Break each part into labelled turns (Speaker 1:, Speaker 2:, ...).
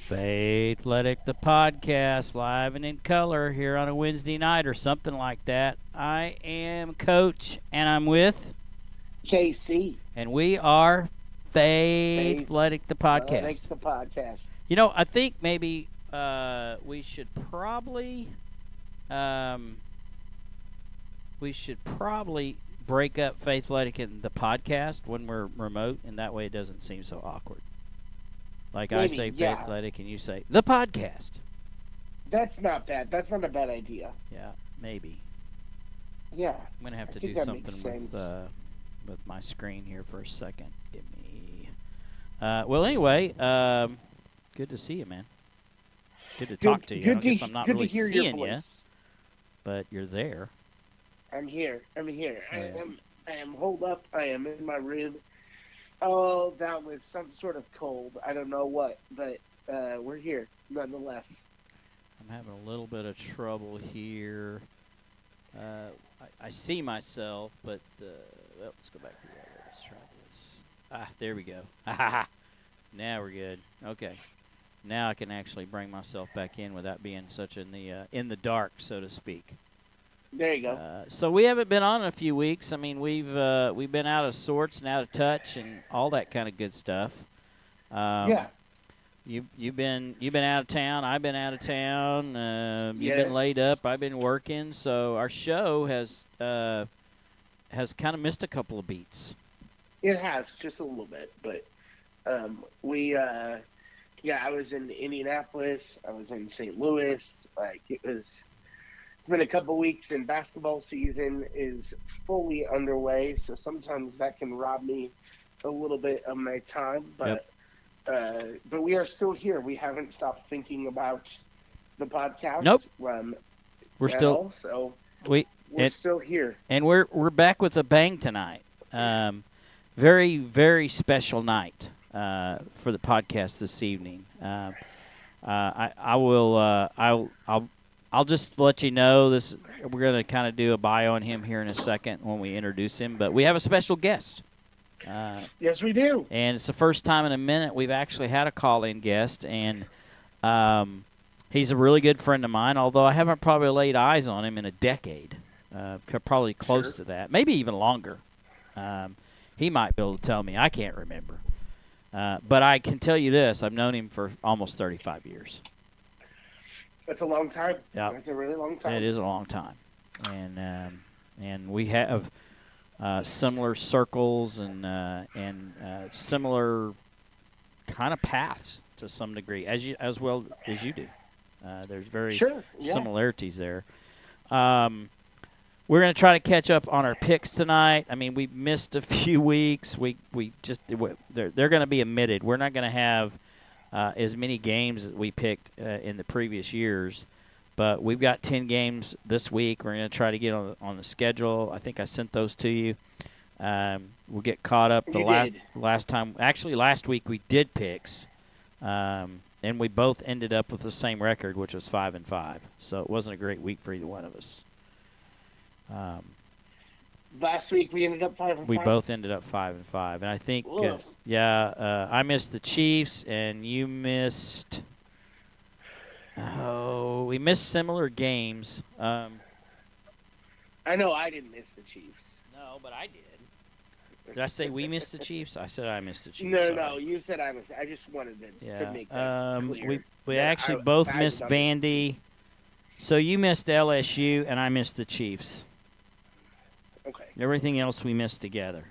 Speaker 1: Faithletic The Podcast, live and in color here on a Wednesday night or something like that. I am Coach, and I'm with
Speaker 2: KC.
Speaker 1: and we are Faithletic The Podcast.
Speaker 2: The podcast.
Speaker 1: You know, I think maybe we should probably break up Faithletic and the podcast when we're remote, and that way it doesn't seem so awkward. Like maybe, I say Faithletic and you say the podcast.
Speaker 2: That's not bad. That's not a bad idea.
Speaker 1: Yeah, maybe.
Speaker 2: Yeah.
Speaker 1: I'm going to have to do something with my screen here for a second. Give me. Well, anyway, good to see you, man. Good to talk to you. I guess I'm not really seeing you, but you're there.
Speaker 2: I'm here. Yeah. I am holed up. I am in my room. Oh, that was some sort of cold. I don't know what, but we're here nonetheless.
Speaker 1: I'm having a little bit of trouble here. I see myself, but let's go back to the other. Let's try this. There we go. Now we're good. Okay. Now I can actually bring myself back in without being such in the dark, so to speak.
Speaker 2: There you go.
Speaker 1: So we haven't been on in a few weeks. I mean, we've been out of sorts and out of touch and all that kind of good stuff.
Speaker 2: Yeah.
Speaker 1: You've been out of town. I've been out of town. You've
Speaker 2: Yes.
Speaker 1: been laid up. I've been working. So our show has kind of missed a couple of beats.
Speaker 2: It has just a little bit, but I was in Indianapolis. I was in St. Louis. It's been a couple weeks, and basketball season is fully underway, so sometimes that can rob me a little bit of my time. But but we are still here. We haven't stopped thinking about the podcast.
Speaker 1: Nope. We're still
Speaker 2: still here,
Speaker 1: and we're back with a bang tonight. Very, very special night for the podcast this evening. I'll just let you know this. We're going to kind of do a bio on him here in a second when we introduce him. But we have a special guest.
Speaker 2: Yes, we do.
Speaker 1: And it's the first time in a minute we've actually had a call-in guest. And he's a really good friend of mine, although I haven't probably laid eyes on him in a decade. Probably close to that. Maybe even longer. He might be able to tell me. I can't remember. But I can tell you this. I've known him for almost 35 years.
Speaker 2: That's a long time.
Speaker 1: Yeah,
Speaker 2: that's a really long time.
Speaker 1: It is a long time, and we have similar circles and similar kind of paths to some degree, as well as you do. There's very similarities there. We're going to try to catch up on our picks tonight. I mean, we missed a few weeks. They're going to be omitted. We're not going to have as many games as we picked in the previous years, but we've got 10 games this week. We're going to try to get on the schedule. I think I sent those to you. We'll get caught up. Last time, actually last week we did picks, and we both ended up with the same record, which was 5-5. So it wasn't a great week for either one of us.
Speaker 2: Last week we ended up 5-5.
Speaker 1: We both ended up 5-5, and I think, I missed the Chiefs, and you missed. Oh, we missed similar games.
Speaker 2: I know I didn't miss the Chiefs.
Speaker 1: No, but I did. Did I say we missed the Chiefs? I said I missed the Chiefs.
Speaker 2: No, you said I missed. I just wanted to make that clear.
Speaker 1: We actually both missed Vandy. So you missed LSU, and I missed the Chiefs.
Speaker 2: Okay.
Speaker 1: Everything else we missed together.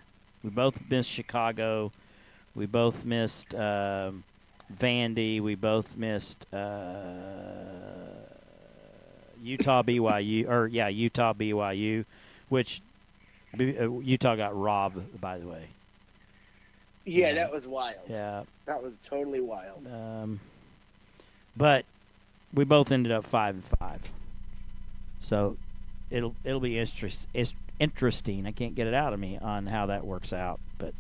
Speaker 1: We both missed Chicago. We both missed Vandy. We both missed Utah BYU, which Utah got robbed, by the way.
Speaker 2: Yeah, that was wild.
Speaker 1: Yeah.
Speaker 2: That was totally wild.
Speaker 1: But we both ended up 5-5. So it'll be interesting. I can't get it out of me on how that works out, but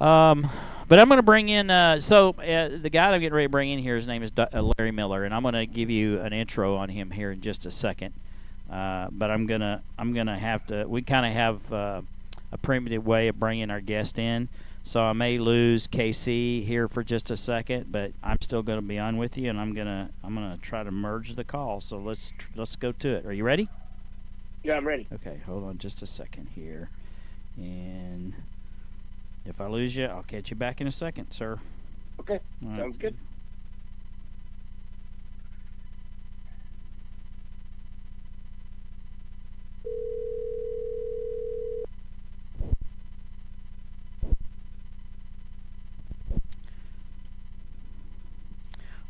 Speaker 1: I'm going to bring in the guy I'm getting ready to bring in here, his name is Larry Miller, and I'm going to give you an intro on him here in just a second. But I'm gonna have to. We kind of have a primitive way of bringing our guest in. So I may lose KC here for just a second, but I'm still going to be on with you, and I'm gonna try to merge the call. So let's go to it. Are you ready?
Speaker 2: Yeah, I'm ready.
Speaker 1: Okay, hold on just a second here, and if I lose you, I'll catch you back in a second, sir.
Speaker 2: Okay,
Speaker 1: All
Speaker 2: sounds
Speaker 1: right.
Speaker 2: good.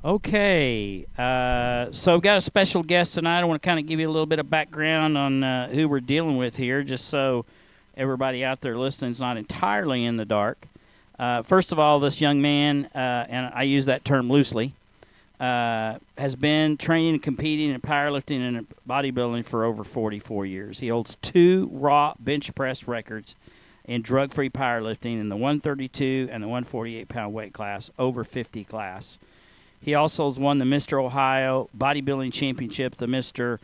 Speaker 1: Okay, so I've got a special guest tonight. I want to kind of give you a little bit of background on who we're dealing with here, just so everybody out there listening is not entirely in the dark. First of all, this young man, and I use that term loosely, has been training and competing in powerlifting and bodybuilding for over 44 years. He holds 2 raw bench press records in drug-free powerlifting in the 132 and the 148-pound weight class, over 50 class. He also has won the Mr. Ohio Bodybuilding Championship, the Mr.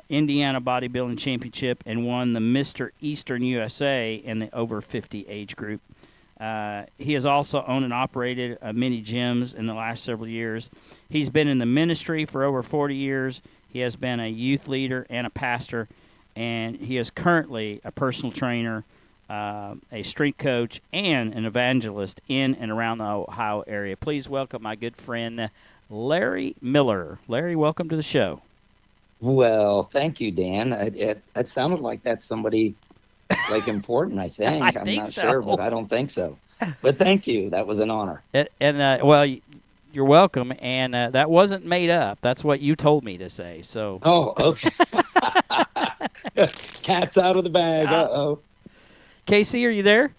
Speaker 1: Indiana Bodybuilding Championship, and won the Mr. Eastern USA in the over 50 age group. He has also owned and operated many gyms in the last several years. He's been in the ministry for over 40 years. He has been a youth leader and a pastor, and he is currently a personal trainer, a strength coach, and an evangelist in and around the Ohio area. Please welcome my good friend, Larry Miller. Larry, welcome to the show.
Speaker 3: Well, thank you, Dan. It sounded like that's somebody like important, I think. I'm
Speaker 1: think
Speaker 3: not
Speaker 1: so.
Speaker 3: sure, but I don't think so. But thank you. That was an honor.
Speaker 1: Well, you're welcome. And that wasn't made up. That's what you told me to say. So.
Speaker 3: Oh, okay. Cat's out of the bag. Uh-oh.
Speaker 1: Casey, are you there?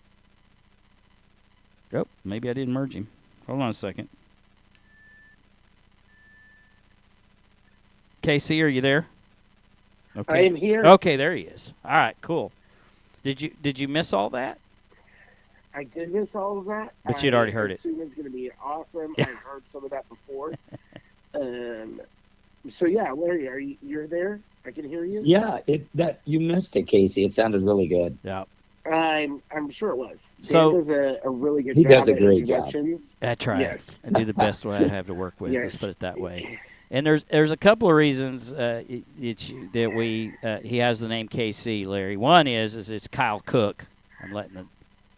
Speaker 1: Oh, maybe I didn't merge him. Hold on a second. Casey, are you there?
Speaker 2: Okay. I am here.
Speaker 1: Okay, there he is. All right, cool. Did you miss all that?
Speaker 2: I did miss all of that.
Speaker 1: But you'd already heard it.
Speaker 2: I assume it's going to be awesome. I've heard some of that before. So yeah, Larry, you're there? I can hear you.
Speaker 3: Yeah, you missed it, Casey. It sounded really good.
Speaker 1: Yeah.
Speaker 2: I'm sure it was.
Speaker 1: So
Speaker 2: Dan does a really good
Speaker 3: he
Speaker 2: job.
Speaker 3: He does a great job.
Speaker 1: I try.
Speaker 2: Yes.
Speaker 1: I do the best way I have to work with.
Speaker 2: Yes.
Speaker 1: Let's put it that way. And there's a couple of reasons that he has the name KC, Larry. One is it's Kyle Cook. I'm letting the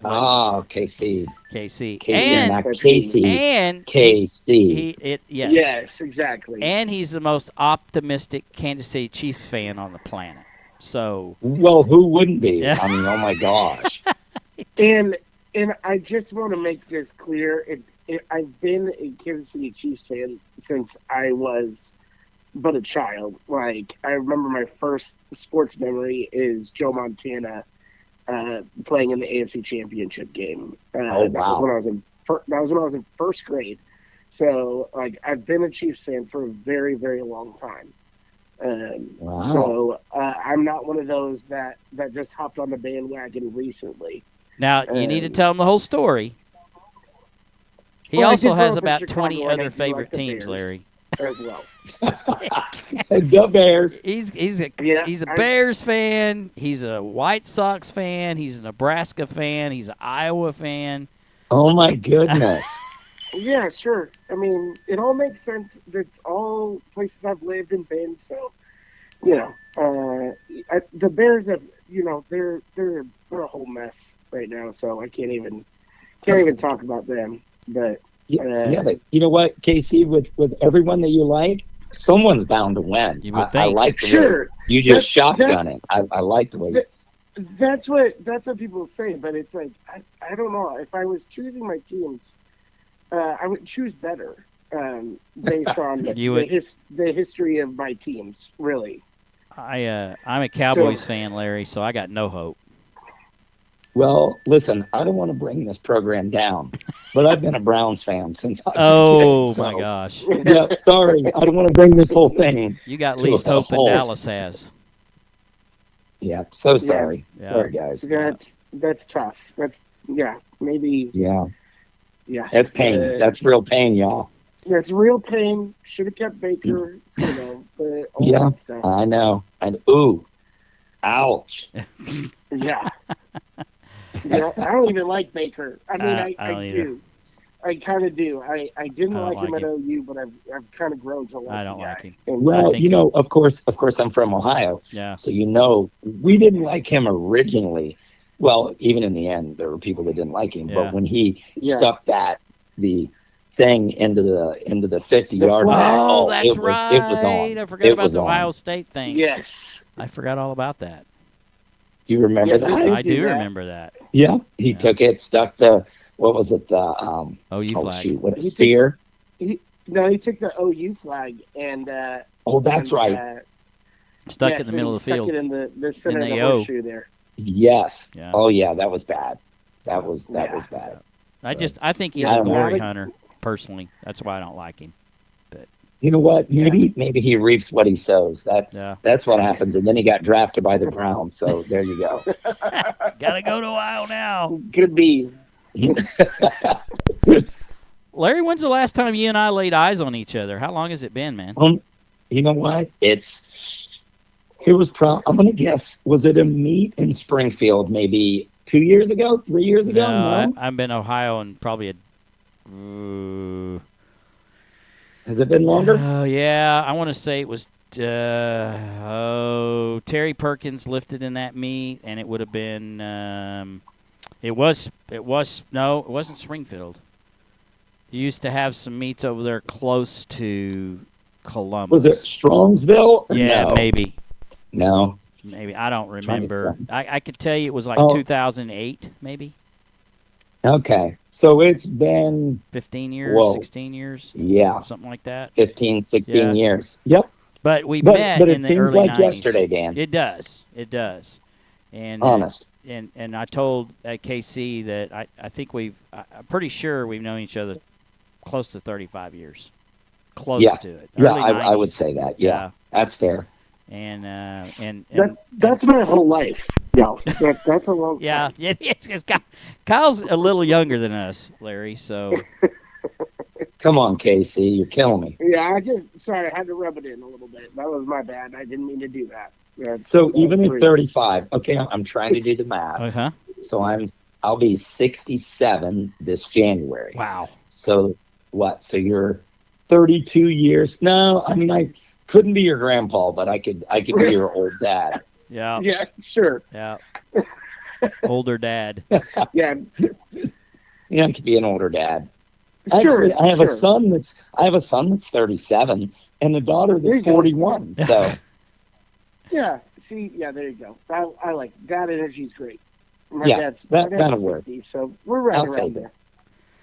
Speaker 3: KC.
Speaker 1: KC.
Speaker 3: And not Casey.
Speaker 1: And
Speaker 3: KC.
Speaker 1: Yes.
Speaker 2: Yes, exactly.
Speaker 1: And he's the most optimistic Kansas City Chiefs fan on the planet. So.
Speaker 3: Well, who wouldn't be? I mean, oh my gosh.
Speaker 2: And I just want to make this clear. I've been a Kansas City Chiefs fan since I was but a child. Like, I remember my first sports memory is Joe Montana playing in the AFC Championship game.
Speaker 3: Wow.
Speaker 2: That was when I was in first grade. So, like, I've been a Chiefs fan for a very, very long time.
Speaker 3: Wow.
Speaker 2: So I'm not one of those that just hopped on the bandwagon recently.
Speaker 1: Now, you need to tell him the whole story. He also has about 20 other favorite teams, Larry.
Speaker 2: As well.
Speaker 3: The Bears.
Speaker 1: He's a Bears fan. He's a White Sox fan. He's a Nebraska fan. He's an Iowa fan.
Speaker 3: Oh, my goodness.
Speaker 2: Yeah, sure. I mean, it all makes sense. That's all places I've lived and been. So, the Bears have, they're a whole mess right now. So I can't even talk about them. But
Speaker 3: but you know what, Casey? With everyone that you like, someone's bound to win.
Speaker 1: You would think.
Speaker 3: I like the way you just shotgun it. I like the way.
Speaker 2: That's what people say. But it's like I don't know. If I was choosing my teams, I would choose better based on the history of my teams, really.
Speaker 1: I'm a Cowboys fan, Larry, so I got no hope.
Speaker 3: Well, listen, I don't want to bring this program down, but I've been a Browns fan since I've been
Speaker 1: a kid,
Speaker 3: so,
Speaker 1: my gosh.
Speaker 3: Yeah, sorry. I don't want to bring this whole thing.
Speaker 1: You got least hope than Dallas has.
Speaker 3: Yeah, so sorry.
Speaker 1: Yeah.
Speaker 3: Sorry, guys.
Speaker 2: That's tough. Maybe.
Speaker 3: Yeah.
Speaker 2: Yeah.
Speaker 3: That's pain. That's real pain, y'all.
Speaker 2: That's real pain. Should have kept Baker, but all that stuff.
Speaker 3: I know. And ooh, ouch.
Speaker 2: Yeah. I don't even like Baker. I mean,
Speaker 1: I
Speaker 2: I
Speaker 1: don't either.
Speaker 2: do. I kind of do. I didn't
Speaker 1: I don't
Speaker 2: like him
Speaker 1: like
Speaker 2: at
Speaker 1: him.
Speaker 2: OU, but I've kind of grown to like
Speaker 1: I
Speaker 2: the
Speaker 1: don't
Speaker 2: guy.
Speaker 1: like him.
Speaker 2: And
Speaker 1: I
Speaker 3: Well,
Speaker 1: think
Speaker 3: of course, I'm from Ohio,
Speaker 1: yeah,
Speaker 3: so we didn't like him originally. Well, even in the end, there were people that didn't like him. But
Speaker 1: yeah.
Speaker 3: when he
Speaker 2: yeah,
Speaker 3: stuck the thing into the 50-yard line,
Speaker 2: flag.
Speaker 1: Oh,
Speaker 3: oh,
Speaker 1: that's
Speaker 3: it was
Speaker 1: right.
Speaker 3: on.
Speaker 1: I forgot
Speaker 3: It
Speaker 1: about
Speaker 3: was
Speaker 1: the Ohio
Speaker 3: on.
Speaker 1: State thing.
Speaker 2: Yes.
Speaker 1: I forgot all about that.
Speaker 3: You remember
Speaker 2: Yeah, he
Speaker 3: that?
Speaker 2: did
Speaker 1: I
Speaker 2: do
Speaker 1: do
Speaker 2: that.
Speaker 1: remember that.
Speaker 3: Yeah, he
Speaker 1: Yeah.
Speaker 3: took it, stuck the what was it? The
Speaker 1: OU
Speaker 3: oh
Speaker 1: flag.
Speaker 3: shoot, what a
Speaker 2: He took
Speaker 3: spear.
Speaker 2: he no, he took the OU flag and
Speaker 3: Oh, that's right.
Speaker 1: Stuck in
Speaker 2: yes,
Speaker 1: the
Speaker 2: and
Speaker 1: middle
Speaker 2: he
Speaker 1: of the
Speaker 2: stuck
Speaker 1: field
Speaker 2: it in the center of
Speaker 1: the
Speaker 2: the
Speaker 1: O.
Speaker 2: horseshoe there.
Speaker 3: Yes.
Speaker 1: Yeah.
Speaker 3: Oh yeah, that was bad. That was
Speaker 2: Yeah.
Speaker 3: bad.
Speaker 1: I think he's
Speaker 2: Yeah,
Speaker 1: a
Speaker 3: I don't know.
Speaker 1: glory hunter personally. That's why I don't like him.
Speaker 3: You know what? Maybe he reaps what he sows.
Speaker 1: Yeah.
Speaker 3: That's what happens. And then he got drafted by the Browns. So there you go.
Speaker 1: Gotta go to Ohio now.
Speaker 2: Could be.
Speaker 1: Larry, when's the last time you and I laid eyes on each other? How long has it been, man?
Speaker 3: You know what? I'm gonna guess, was it a meet in Springfield maybe 2 years ago, 3 years ago? No.
Speaker 1: I've been to Ohio in probably a.
Speaker 3: Has it been longer?
Speaker 1: Oh yeah, I want to say it was. Terry Perkins lifted in that meet, and it would have been. It was. No, it wasn't Springfield. You used to have some meets over there close to Columbus.
Speaker 3: Was it Strongsville?
Speaker 1: Yeah,
Speaker 3: No.
Speaker 1: maybe.
Speaker 3: No.
Speaker 1: Maybe I don't
Speaker 3: Trying to
Speaker 1: remember.
Speaker 3: think.
Speaker 1: I could tell you it was like
Speaker 3: Oh.
Speaker 1: 2008, maybe
Speaker 3: Okay. So it's been
Speaker 1: 15 years,
Speaker 3: Whoa.
Speaker 1: 16 years,
Speaker 3: yeah,
Speaker 1: something like that.
Speaker 3: 15, 16
Speaker 1: Yeah.
Speaker 3: years. Yep.
Speaker 1: But we
Speaker 3: But
Speaker 1: met
Speaker 3: it
Speaker 1: in the
Speaker 3: seems
Speaker 1: early
Speaker 3: like
Speaker 1: 90s.
Speaker 3: yesterday, Dan.
Speaker 1: It does. It does. And
Speaker 3: Honest.
Speaker 1: and I told KC that I think I'm pretty sure we've known each other close to 35 years. Close
Speaker 3: Yeah.
Speaker 1: to it.
Speaker 3: Yeah,
Speaker 1: Early
Speaker 3: I would
Speaker 1: 90s.
Speaker 3: say that. Yeah. That's fair.
Speaker 1: And
Speaker 2: That's my whole life. No, that's a long time.
Speaker 1: yeah, it's Kyle's a little younger than us, Larry. So
Speaker 3: Come on, Casey. You're killing me.
Speaker 2: Yeah, sorry, I had to rub it in a little bit. That was my bad. I didn't mean to do that.
Speaker 3: So even at
Speaker 2: rude.
Speaker 3: 35, okay, I'm trying to do the math. So I'll be 67 this January.
Speaker 1: Wow.
Speaker 3: So what? So you're 32 years. No, I mean I couldn't be your grandpa, but I could be your old dad.
Speaker 1: Yeah.
Speaker 2: Yeah, sure.
Speaker 1: Yeah. Older dad.
Speaker 2: Yeah,
Speaker 3: Yeah, I could be an older dad.
Speaker 2: sure.
Speaker 3: Actually, I have
Speaker 2: sure.
Speaker 3: a son that's 37 and a daughter
Speaker 2: There you
Speaker 3: that's
Speaker 2: go.
Speaker 3: 41. So
Speaker 2: Yeah, see, there you go. I like that energy's great. My
Speaker 3: Yeah,
Speaker 2: dad's
Speaker 3: that'll work.
Speaker 2: 60, so we're right
Speaker 3: I'll
Speaker 2: around
Speaker 3: take it.
Speaker 2: there.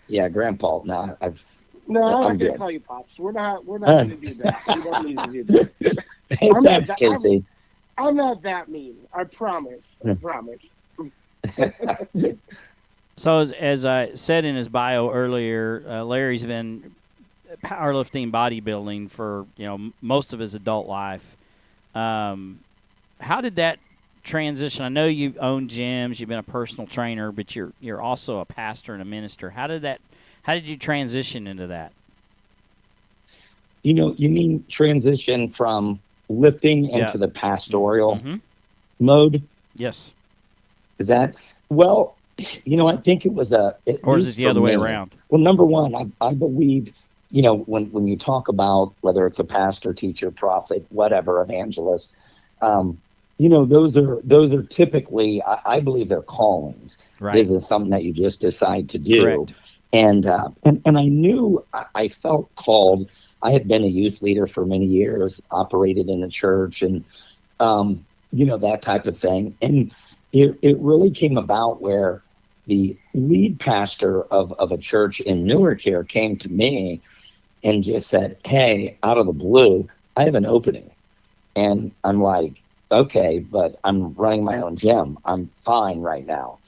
Speaker 3: yeah, grandpa. No,
Speaker 2: No, I'm
Speaker 3: I'm
Speaker 2: not gonna
Speaker 3: good.
Speaker 2: call you pops. We're not gonna do that. We don't need to do that.
Speaker 3: hey,
Speaker 2: I'm not
Speaker 3: thanks,
Speaker 2: that-
Speaker 3: Casey.
Speaker 2: I'm not that mean. I promise. I promise.
Speaker 1: So as I said in his bio earlier, Larry's been powerlifting, bodybuilding for most of his adult life. How did that transition? I know you own gyms, you've been a personal trainer, but you're also a pastor and a minister. How did you transition into that?
Speaker 3: You mean transition from lifting into the pastoral mode?
Speaker 1: Yes.
Speaker 3: Is that well? I think it was
Speaker 1: Or is it the other way around?
Speaker 3: Well, number one, I believe, when you talk about whether it's a pastor, teacher, prophet, whatever, evangelist, those are typically, I believe they're callings.
Speaker 1: Right.
Speaker 3: This is something that you just decide to do.
Speaker 1: Correct.
Speaker 3: And I knew I felt called. I had been a youth leader for many years, operated in the church, and that type of thing. And it really came about where the lead pastor of a church in Newark here came to me and just said, "Hey, out of the blue, I have an opening." And I'm like, "Okay, but I'm running my own gym. I'm fine right now."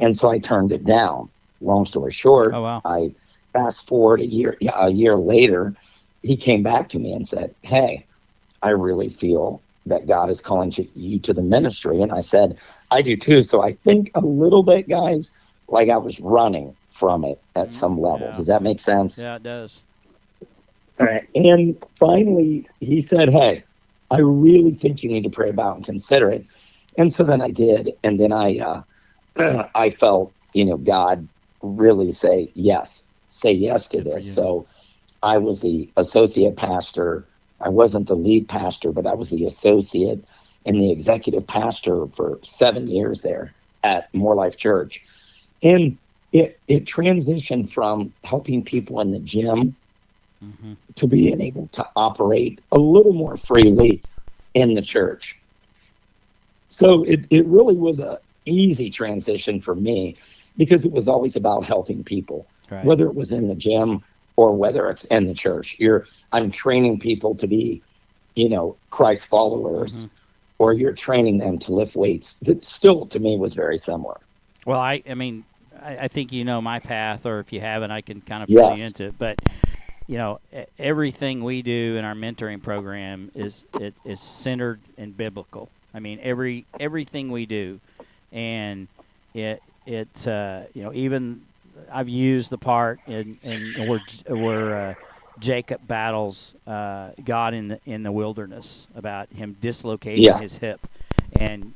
Speaker 3: And so I turned it down. Long story short,
Speaker 1: Oh, wow.
Speaker 3: I fast forward a year later, he came back to me and said, "Hey, I really feel that God is calling you to the ministry." And I said, "I do too." So I think a little bit, guys, like I was running from it at some level.
Speaker 1: Yeah.
Speaker 3: Does that make sense?
Speaker 1: Yeah, it does.
Speaker 3: All right. And finally, he said, "Hey, I really think you need to pray about and consider it." And so then I did. And then I I felt, God really say yes to
Speaker 1: Good for
Speaker 3: this.
Speaker 1: you.
Speaker 3: So I was the associate pastor. I wasn't the lead pastor, but I was the associate and the executive pastor for 7 years there at More Life Church. And it transitioned from helping people in the gym
Speaker 1: Mm-hmm.
Speaker 3: to being able to operate a little more freely in the church. So it really was a easy transition for me because it was always about helping people,
Speaker 1: Right.
Speaker 3: whether it was in the gym or whether it's in the church. I'm training people to be, Christ
Speaker 1: Mm-hmm.
Speaker 3: followers, or you're training them to lift weights. That still to me was very similar.
Speaker 1: Well, I mean, I think you know my path, or if you haven't, I can kind of fill you
Speaker 3: Yes.
Speaker 1: into it. But everything we do in our mentoring program is centered and biblical. I mean, everything we do, and even I've used the part in where Jacob battles God in the wilderness about him dislocating
Speaker 3: Yeah.
Speaker 1: his hip, and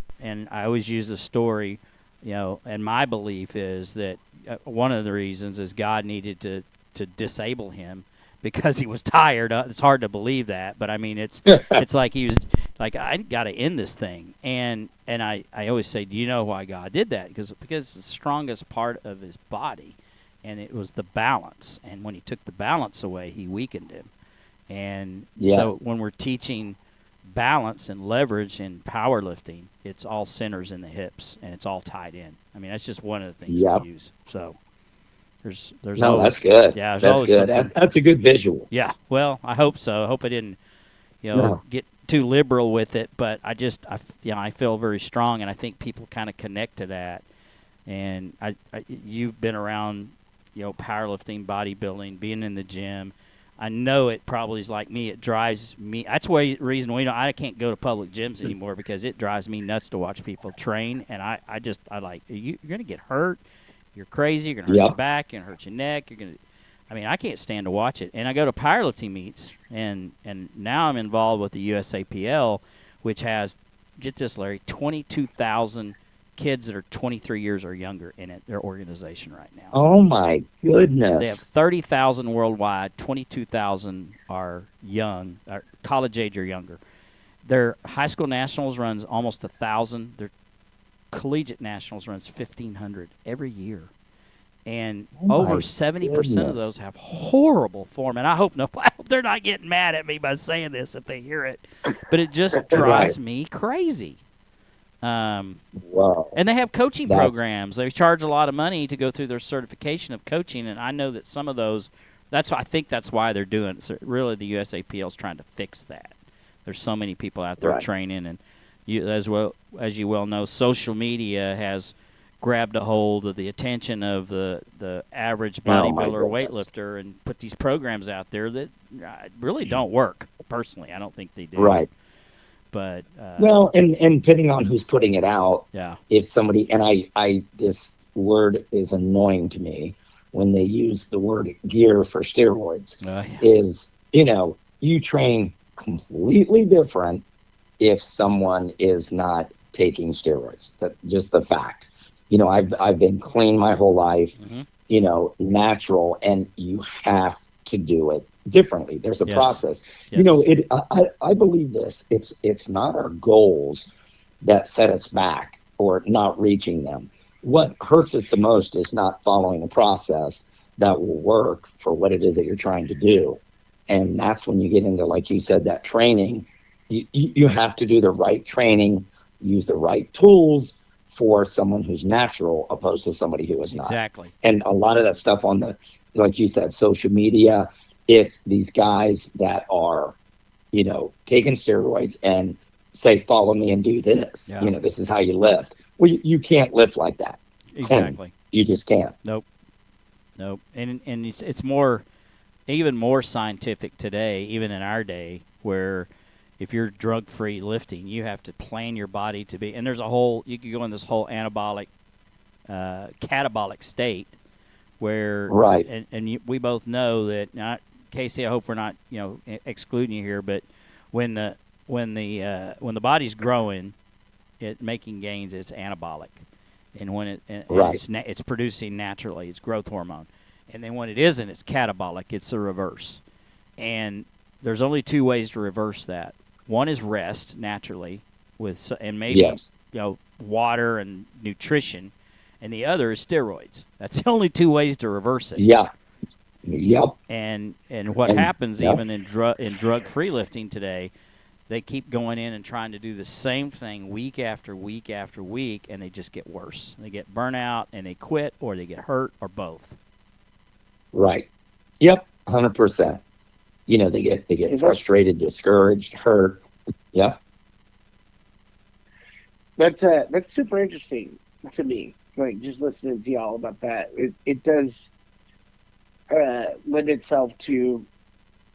Speaker 1: I always use the story. And my belief is that one of the reasons is God needed to disable him because he was tired. It's hard to believe that, but I mean, it's like he was like, I got to end this thing. And I always say, do you know why God did that? Because it's the strongest part of his body, and it was the balance. And when he took the balance away, he weakened him. And so
Speaker 3: Yes.
Speaker 1: when we're teaching balance and leverage in powerlifting, it's all centers in the hips, and it's all tied in. I mean, that's just one of the things we
Speaker 3: Yep.
Speaker 1: use. So there's
Speaker 3: No, that's
Speaker 1: always
Speaker 3: good.
Speaker 1: there's
Speaker 3: That's
Speaker 1: always
Speaker 3: good.
Speaker 1: something.
Speaker 3: That's a good visual.
Speaker 1: Yeah, well, I hope so. I hope I didn't
Speaker 3: No.
Speaker 1: get too liberal with it, but I feel very strong, and I think people kind of connect to that. And you've been around, powerlifting, bodybuilding, being in the gym. I know it probably is like me. It drives me. That's why reason I can't go to public gyms anymore because it drives me nuts to watch people train. And I like you're gonna get hurt. You're crazy. You're gonna hurt your
Speaker 3: Yep.
Speaker 1: back. You're gonna hurt your neck. I mean, I can't stand to watch it. And I go to powerlifting meets, and now I'm involved with the USAPL, which has, get this, Larry, 22,000 kids that are 23 years or younger in their organization right now.
Speaker 3: Oh my
Speaker 1: They have
Speaker 3: goodness.
Speaker 1: 30,000 worldwide. 22,000 are young, are college age or younger. Their high school nationals runs almost 1,000. Their collegiate nationals runs 1,500 every year. And
Speaker 3: Oh
Speaker 1: over
Speaker 3: my
Speaker 1: 70% of those
Speaker 3: goodness.
Speaker 1: have horrible form. And I hope they're not getting mad at me by saying this if they hear it. But it just
Speaker 3: Right.
Speaker 1: drives me crazy. Um,
Speaker 3: Wow.
Speaker 1: and they have coaching
Speaker 3: That's
Speaker 1: programs. They charge a lot of money to go through their certification of coaching. And I know that some of those, I think that's why they're doing it. So really, the USAPL is trying to fix that. There's so many people out there
Speaker 3: right.
Speaker 1: training, and as you well know, social media has grabbed a hold of the attention of the average
Speaker 3: Oh my
Speaker 1: bodybuilder,
Speaker 3: goodness.
Speaker 1: weightlifter, and put these programs out there that really don't work. Personally, I don't think they do.
Speaker 3: Right.
Speaker 1: But
Speaker 3: Well, and depending on who's putting it out,
Speaker 1: yeah,
Speaker 3: if somebody, and I this word is annoying to me when they use the word gear for steroids,
Speaker 1: yeah,
Speaker 3: is, you train completely different if someone is not taking steroids. That just the fact. I've been clean my whole life,
Speaker 1: hmm
Speaker 3: natural, and you have to do it differently. There's a
Speaker 1: yes,
Speaker 3: process.
Speaker 1: yes,
Speaker 3: I believe this. It's not our goals that set us back or not reaching them. What hurts us the most is not following a process that will work for what it is that you're trying to do. And that's when you get into, like you said, that training. You have to do the right training, use the right tools for someone who's natural opposed to somebody who is not.
Speaker 1: exactly.
Speaker 3: And a lot of that stuff on like you said, social media, it's these guys that are, taking steroids and say, follow me and do this.
Speaker 1: Yeah,
Speaker 3: This is how you lift. Well, you can't lift like that. Clean.
Speaker 1: exactly.
Speaker 3: You just can't.
Speaker 1: Nope, nope. And it's more, even more scientific today, even in our day, where if you're drug-free lifting, you have to plan your body to be. And there's you could go in this whole anabolic, catabolic state where,
Speaker 3: Right.
Speaker 1: we both know that. Not Casey, I hope we're not excluding you here, but when the body's growing, it making gains, it's anabolic, and when and
Speaker 3: Right.
Speaker 1: it's producing naturally, it's growth hormone, and then when it isn't, it's catabolic. It's the reverse, and there's only two ways to reverse that. One is rest naturally, and maybe
Speaker 3: Yes.
Speaker 1: water and nutrition, and the other is steroids. That's the only two ways to reverse it.
Speaker 3: Yeah. Yep.
Speaker 1: And what happens
Speaker 3: yep.
Speaker 1: even in drug-free lifting today, they keep going in and trying to do the same thing week after week after week, and they just get worse. They get burnout, and they quit, or they get hurt, or both.
Speaker 3: Right. Yep. 100%. They get frustrated, discouraged, hurt. Yep.
Speaker 2: That's super interesting to me. Like, just listening to y'all about that, it does lend itself to,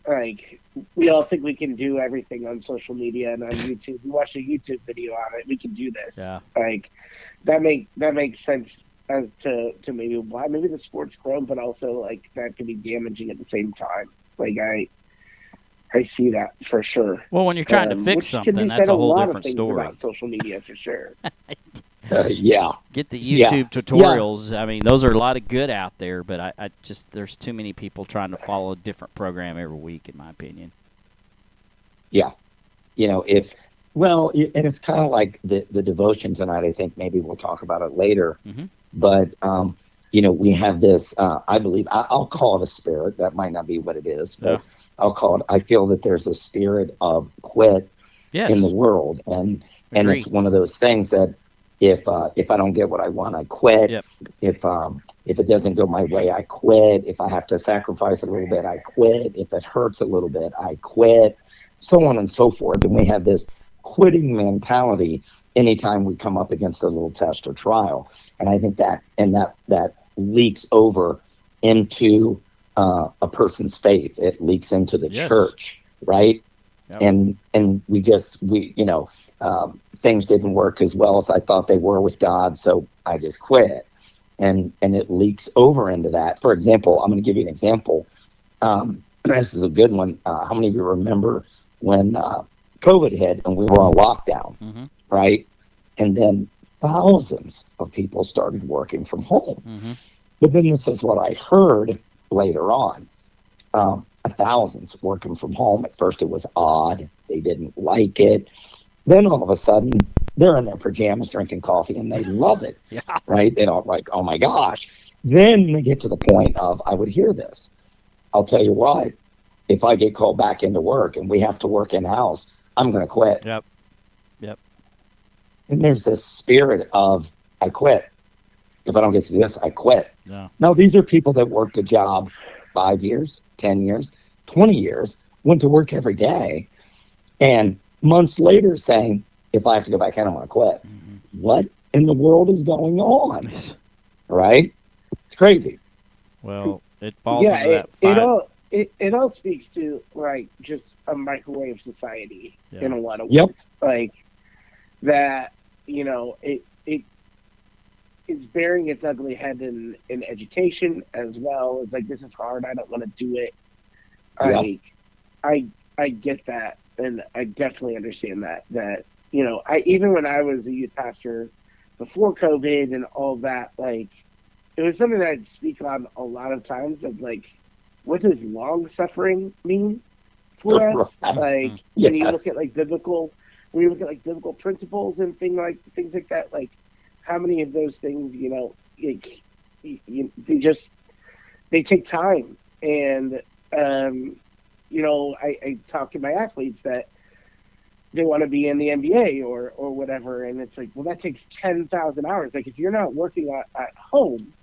Speaker 2: like, we all think we can do everything on social media and on YouTube. We watch a YouTube video on it, we can do this.
Speaker 1: Yeah.
Speaker 2: Like, that makes sense as to maybe why maybe the sport's grown, but also like that can be damaging at the same time. Like, I see that for sure.
Speaker 1: Well, when you're trying to fix something, that's a whole different story.
Speaker 2: About social media for sure.
Speaker 3: Yeah.
Speaker 1: Get the YouTube tutorials. Yeah. I mean, those are a lot of good out there, but I just there's too many people trying to follow a different program every week, in my opinion.
Speaker 3: Yeah. And it's kind of like the devotion tonight. I think maybe we'll talk about it later.
Speaker 1: Mm-hmm.
Speaker 3: But we have this. I believe I'll call it a spirit. That might not be what it is, but I'll call it. I feel that there's a spirit of quit in the world, and it's one of those things that if I don't get what I want, I quit.
Speaker 1: Yep.
Speaker 3: If it doesn't go my way, I quit. If I have to sacrifice a little bit, I quit. If it hurts a little bit, I quit. So on and so forth. And we have this quitting mentality anytime we come up against a little test or trial. And I think that leaks over into a person's faith. It leaks into the church, right? Yep. And things didn't work as well as I thought they were with God, so I just quit. And it leaks over into that. For example, I'm going to give you an example. This is a good one. How many of you remember when COVID hit and we were on lockdown,
Speaker 1: mm-hmm.
Speaker 3: right? And then thousands of people started working from home.
Speaker 1: Mm-hmm.
Speaker 3: But then this is what I heard later on. Thousands working from home. At first it was odd. They didn't like it. Then all of a sudden, they're in their pajamas drinking coffee and they love it, right? They don't like, oh my gosh. Then they get to the point of, I would hear this. I'll tell you what, if I get called back into work and we have to work in-house, I'm going to quit.
Speaker 1: Yep.
Speaker 3: And there's this spirit of, I quit. If I don't get to do this, I quit.
Speaker 1: Yeah.
Speaker 3: Now, these are people that worked a job 5 years, 10 years, 20 years, went to work every day, and months later saying, if I have to go back in, I want to quit.
Speaker 1: Mm-hmm.
Speaker 3: What in the world is going on?
Speaker 1: Yes.
Speaker 3: Right? It's crazy.
Speaker 1: Well, it falls into that fight.
Speaker 2: It all speaks to, like, just a microwave society in a lot of ways.
Speaker 3: Yep.
Speaker 2: Like, that, it's bearing its ugly head in education as well. It's like, this is hard. I don't want to do it.
Speaker 3: Yep.
Speaker 2: I get that. And I definitely understand that even when I was a youth pastor before COVID and all that, like, it was something that I'd speak on a lot of times of, like, what does long suffering mean for us? Like, when you look at biblical principles and things like that, like, how many of those things, they take time. And, I talk to my athletes that they want to be in the NBA or whatever. And it's like, well, that takes 10,000 hours. Like, if you're not working at home,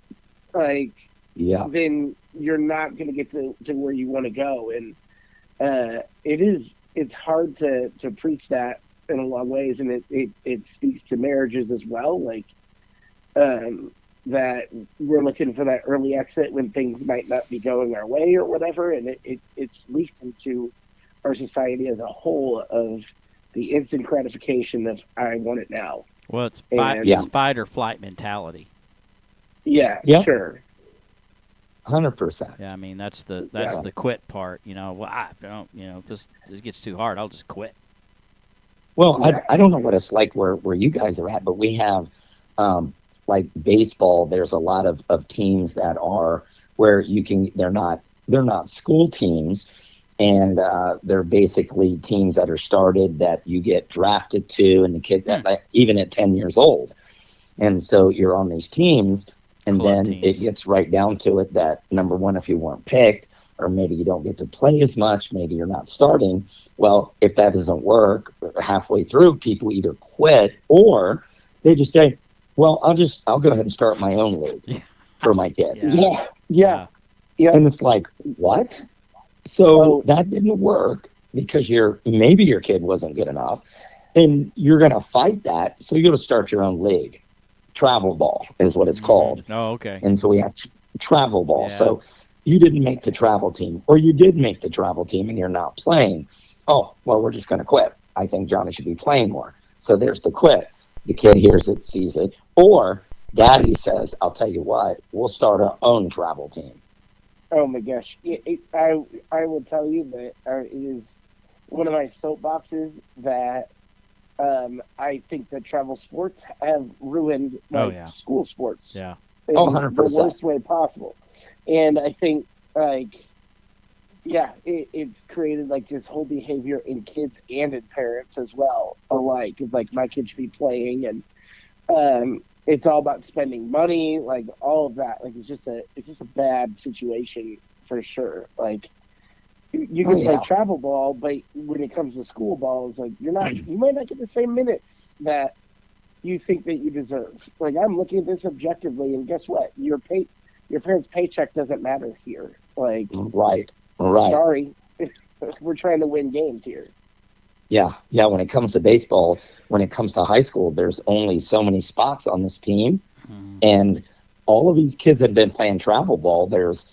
Speaker 2: like, then you're not going to get to where you want to go. And it's hard to preach that in a lot of ways. And it speaks to marriages as well. Like, that we're looking for that early exit when things might not be going our way or whatever. And it's leaked into our society as a whole of the instant gratification of, I want it now.
Speaker 1: Well, it's fight or flight mentality.
Speaker 2: Yeah, sure.
Speaker 3: 100%.
Speaker 1: Yeah, I mean, that's the quit part. Well, I don't, if this gets too hard, I'll just quit.
Speaker 3: Well, I don't know what it's like where you guys are at, but we have like baseball, there's a lot of teams that are where they're not school teams, and they're basically teams that are started that you get drafted to, and the kid that like, even at 10 years old, and so you're on these teams, and
Speaker 1: Club
Speaker 3: then
Speaker 1: teams.
Speaker 3: it gets right down to it that number one, if you weren't picked, or maybe you don't get to play as much, maybe you're not starting. Well, if that doesn't work halfway through, people either quit or they just say, well, I'll go ahead and start my own league for my kid.
Speaker 2: Yeah.
Speaker 3: And it's like, what? So that didn't work because maybe your kid wasn't good enough, and you're going to fight that. So you're going to start your own league. Travel ball is what it's called.
Speaker 1: Oh, okay.
Speaker 3: And so we have travel ball.
Speaker 1: Yeah.
Speaker 3: So you didn't make the travel team, or you did make the travel team and you're not playing. Oh, well, we're just going to quit. I think Johnny should be playing more. So there's the quit. The kid hears it, sees it. Or daddy says, I'll tell you what, we'll start our own travel team.
Speaker 2: Oh my gosh! I will tell you that it is one of my soapboxes that I think that travel sports have ruined school sports.
Speaker 1: Yeah.
Speaker 2: In
Speaker 3: 100%.
Speaker 2: the worst way possible, and I think it's created like this whole behavior in kids and in parents as well alike. Like my kid should be playing, and it's all about spending money, like all of that. Like it's just a bad situation for sure. Like you can play travel ball, but when it comes to school ball, it's like you might not get the same minutes that you think that you deserve. Like I'm looking at this objectively, and guess what? Your parents' paycheck doesn't matter here. Like
Speaker 3: right.
Speaker 2: Sorry, we're trying to win games here.
Speaker 3: Yeah. When it comes to baseball, when it comes to high school, there's only so many spots on this team. And all of these kids have been playing travel ball. There's,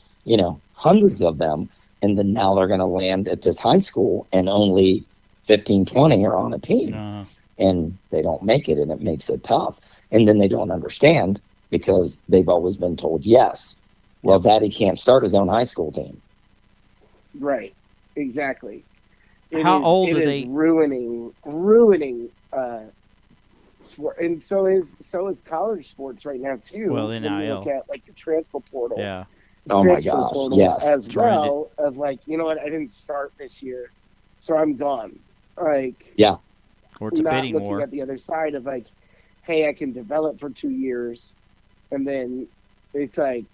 Speaker 3: hundreds of them. And then now they're going to land at this high school and only 15, 20 are on a team. And they don't make it, and it makes it tough. And then they don't understand because they've always been told yes. Well, daddy can't start his own high school team.
Speaker 2: Right. Exactly.
Speaker 1: How old are they?
Speaker 2: Ruining sport, and so is college sports right now too.
Speaker 1: Well,
Speaker 2: when you look at like the transfer portal.
Speaker 1: Yeah.
Speaker 3: Oh my gosh. Yes.
Speaker 2: As well of like, you know what? I didn't start this year, so I'm gone. Like
Speaker 1: or it's a
Speaker 2: not
Speaker 1: bidding
Speaker 2: looking
Speaker 1: war.
Speaker 2: at the other side of like, hey, I can develop for 2 years, and then it's like,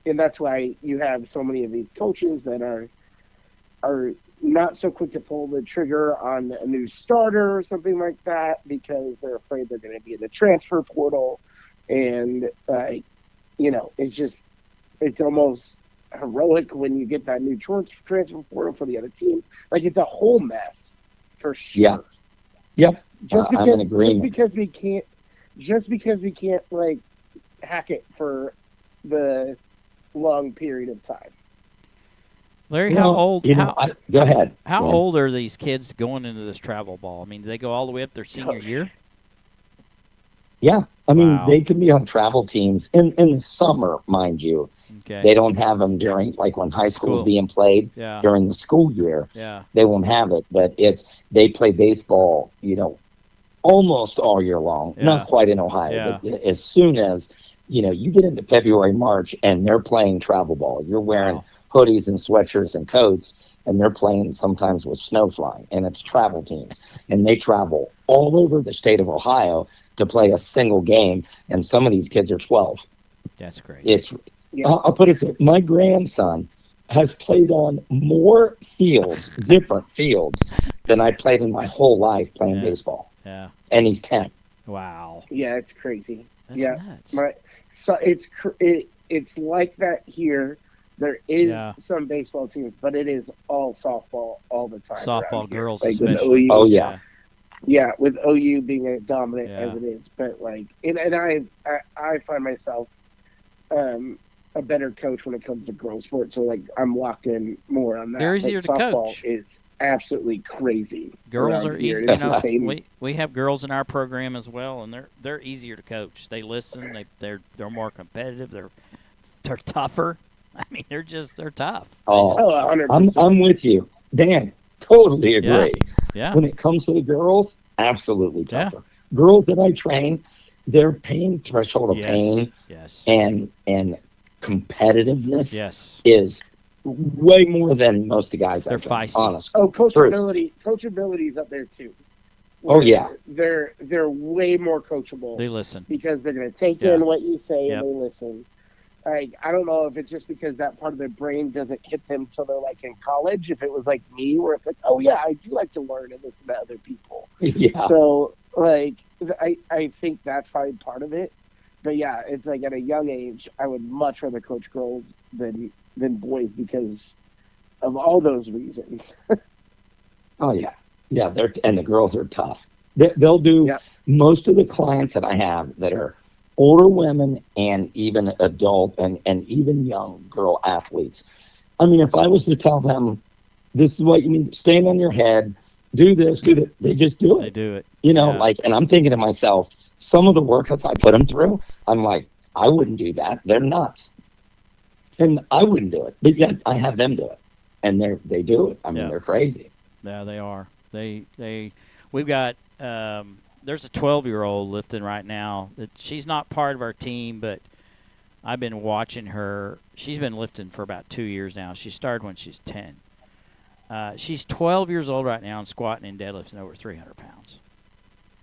Speaker 2: and that's why you have so many of these coaches that are not so quick to pull the trigger on a new starter or something like that because they're afraid they're going to be in the transfer portal. And, it's almost heroic when you get that new transfer portal for the other team. Like, it's a whole mess for sure.
Speaker 3: Yeah. Yep. I'm in agreement.
Speaker 2: Just because we can't like hack it for the long period of time.
Speaker 1: Larry, how old?
Speaker 3: Go ahead.
Speaker 1: How old are these kids going into this travel ball? I mean, do they go all the way up their senior year?
Speaker 3: Yeah. I mean, they can be on travel teams in the summer, mind you.
Speaker 1: Okay.
Speaker 3: They don't have them during, like when high school's being played during the school year.
Speaker 1: Yeah.
Speaker 3: They won't have it, but they play baseball, almost all year long.
Speaker 1: Yeah.
Speaker 3: Not quite in Ohio, but as soon as, you get into February, March, and they're playing travel ball. You're wearing hoodies and sweatshirts and coats, and they're playing sometimes with snow flying, and it's travel teams. And they travel all over the state of Ohio to play a single game, and some of these kids are 12.
Speaker 1: That's great.
Speaker 3: I'll put it this way. My grandson has played on more fields, different fields, than I played in my whole life playing baseball.
Speaker 1: Yeah.
Speaker 3: And he's 10.
Speaker 1: Wow.
Speaker 2: Yeah, it's crazy.
Speaker 1: That's nuts.
Speaker 2: So it's like that here. There is some baseball teams, but it is all softball all the time.
Speaker 1: Softball girls,
Speaker 2: like
Speaker 1: especially.
Speaker 3: Oh yeah.
Speaker 2: Yeah, with OU being as dominant as it is, but like, and I find myself a better coach when it comes to girls sports. So like, I'm locked in more on that.
Speaker 1: They're easier to
Speaker 2: softball
Speaker 1: coach. Is
Speaker 2: absolutely crazy.
Speaker 1: Girls are easier. We have girls in our program as well, and they're easier to coach. They listen. They're more competitive. They're tougher. I mean, they're tough.
Speaker 3: Oh,
Speaker 2: 100%.
Speaker 3: I'm with you, Dan. Totally agree.
Speaker 1: Yeah.
Speaker 3: When it comes to the girls, absolutely tougher. Girls that I train, their pain threshold of
Speaker 1: Yes.
Speaker 3: pain
Speaker 1: Yes.
Speaker 3: and competitiveness
Speaker 1: Yes.
Speaker 3: is way more than most of the guys
Speaker 1: They're
Speaker 3: I've done,
Speaker 1: feisty.
Speaker 3: honestly.
Speaker 2: Oh,
Speaker 3: True.
Speaker 2: coachability's up there too.
Speaker 3: Oh,
Speaker 2: Where
Speaker 3: yeah.
Speaker 2: they're way more coachable
Speaker 1: They listen.
Speaker 2: because they're going to take
Speaker 1: Yeah.
Speaker 2: in what you say
Speaker 1: Yep.
Speaker 2: and they listen. Like, I don't know if it's just because that part of their brain doesn't hit them till they're like in college. If it was like me, where it's like, oh yeah, I do like to learn and listen to other people.
Speaker 3: Yeah.
Speaker 2: So like, I think that's probably part of it. But yeah, it's like at a young age, I would much rather coach girls than boys because of all those reasons.
Speaker 3: Oh, yeah. Yeah, and the girls are tough. They'll do
Speaker 2: Yeah.
Speaker 3: most of the clients that I have that are older women and even adult and even young girl athletes. I mean, if I was to tell them, this is what you need, stand on your head, do this, do that, they just do it.
Speaker 1: They do it.
Speaker 3: You know,
Speaker 1: Yeah.
Speaker 3: like, and I'm thinking to myself, some of the workouts I put them through, I'm like, I wouldn't do that. They're nuts. And I wouldn't do it. But yet I have them do it. And they do it. I mean,
Speaker 1: Yeah.
Speaker 3: they're crazy.
Speaker 1: Yeah, they are. We've got there's a 12-year-old lifting right now. She's not part of our team, but I've been watching her. She's been lifting for about 2 years now. She started when she's 10. She's 12 years old right now and squatting and deadlifting over 300 pounds.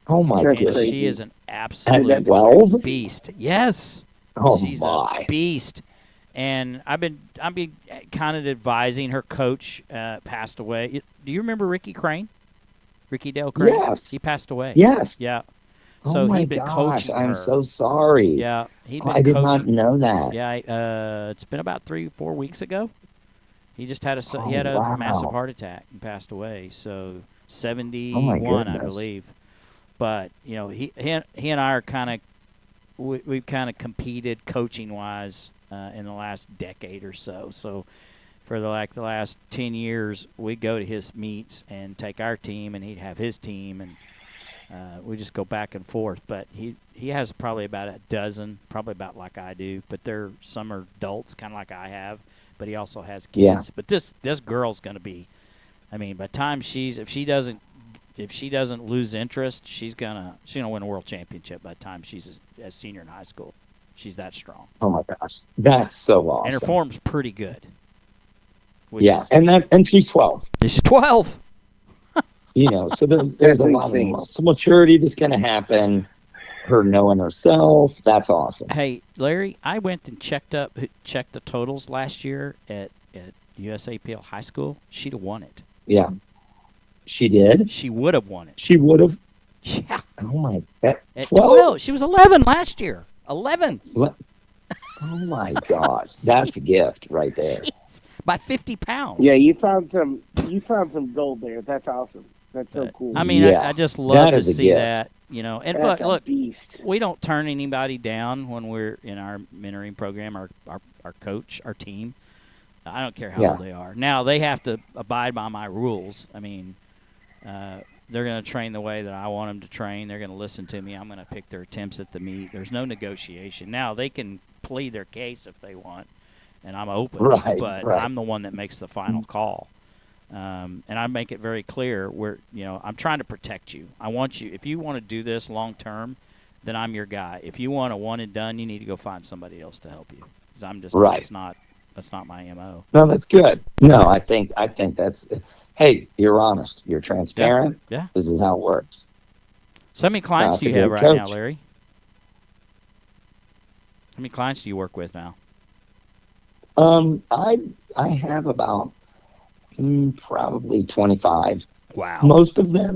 Speaker 3: Oh, my
Speaker 2: That's
Speaker 1: And
Speaker 3: goodness.
Speaker 1: she is an
Speaker 3: At
Speaker 1: absolute
Speaker 3: 12?
Speaker 1: beast. Yes.
Speaker 3: Oh,
Speaker 1: She's
Speaker 3: my.
Speaker 1: a beast. And I've been kind of advising her coach passed away. Do you remember Ricky Crane? Ricky Dale Crane?
Speaker 3: Yes.
Speaker 1: He passed away.
Speaker 3: Yes.
Speaker 1: Yeah.
Speaker 3: Oh,
Speaker 1: So
Speaker 3: my
Speaker 1: he'd been
Speaker 3: gosh.
Speaker 1: coaching
Speaker 3: I'm
Speaker 1: her.
Speaker 3: so sorry.
Speaker 1: Yeah, he'd been
Speaker 3: I did
Speaker 1: coaching.
Speaker 3: not know that.
Speaker 1: Yeah, it's been about 3-4 weeks ago. He just had
Speaker 3: Oh,
Speaker 1: he had a
Speaker 3: wow.
Speaker 1: massive heart attack and passed away. So
Speaker 3: Oh, my
Speaker 1: 71, I
Speaker 3: goodness.
Speaker 1: believe. But you know, he and I are kind of we've kind of competed coaching wise in the last decade or so. So for the last 10 years, we go to his meets and take our team, and he'd have his team, and we just go back and forth. But he has probably about a dozen, probably about like I do. But some are adults, kind of like I have. But he also has kids.
Speaker 3: Yeah.
Speaker 1: But this girl's going to be, I mean, by the time if she doesn't lose interest, she's gonna win a world championship by the time she's a senior in high school. She's that strong.
Speaker 3: Oh, my gosh. That's so awesome.
Speaker 1: And her form's pretty good.
Speaker 3: Yeah, and she's 12.
Speaker 1: She's 12.
Speaker 3: You know, so there's
Speaker 2: That's
Speaker 3: a lot
Speaker 2: insane.
Speaker 3: of muscle maturity that's going to happen. Her knowing herself, that's awesome.
Speaker 1: Hey, Larry, I went and checked the totals last year at USAPL High School. She'd have won it.
Speaker 3: Yeah, she did.
Speaker 1: She would have won it.
Speaker 3: She would have.
Speaker 1: Yeah.
Speaker 3: Oh my! At
Speaker 1: At
Speaker 3: 12.
Speaker 1: She was 11 last year. 11.
Speaker 3: What? Oh my gosh, that's a gift right there.
Speaker 1: Jeez. By 50 pounds.
Speaker 2: Yeah, you found some gold there. That's awesome. That's so
Speaker 1: But,
Speaker 2: cool.
Speaker 1: I mean,
Speaker 3: Yeah,
Speaker 1: I just love to
Speaker 3: is a
Speaker 1: see
Speaker 3: gift.
Speaker 1: that. You know, and
Speaker 2: That's a
Speaker 1: look,
Speaker 2: beast.
Speaker 1: we don't turn anybody down when we're in our mentoring program. Our coach, our team. I don't care how
Speaker 3: Yeah.
Speaker 1: old they are. Now they have to abide by my rules. I mean, they're going to train the way that I want them to train. They're going to listen to me. I'm going to pick their attempts at the meet. There's no negotiation. Now they can plead their case if they want, and I'm open.
Speaker 3: Right,
Speaker 1: But
Speaker 3: right.
Speaker 1: I'm the one that makes the final call. And I make it very clear I'm trying to protect you. I want you, if you want to do this long term, then I'm your guy. If you want a one and done, you need to go find somebody else to help you. Because I'm just
Speaker 3: Right.
Speaker 1: that's not my MO.
Speaker 3: No, that's good. No, I think that's. Hey, you're honest. You're transparent.
Speaker 1: Yeah.
Speaker 3: This is how it works.
Speaker 1: So how many clients
Speaker 3: That's
Speaker 1: do
Speaker 3: a
Speaker 1: you have
Speaker 3: good
Speaker 1: right now,
Speaker 3: coach.
Speaker 1: Larry? How many clients do you work with now?
Speaker 3: I have about probably 25.
Speaker 1: Wow.
Speaker 3: Most of they're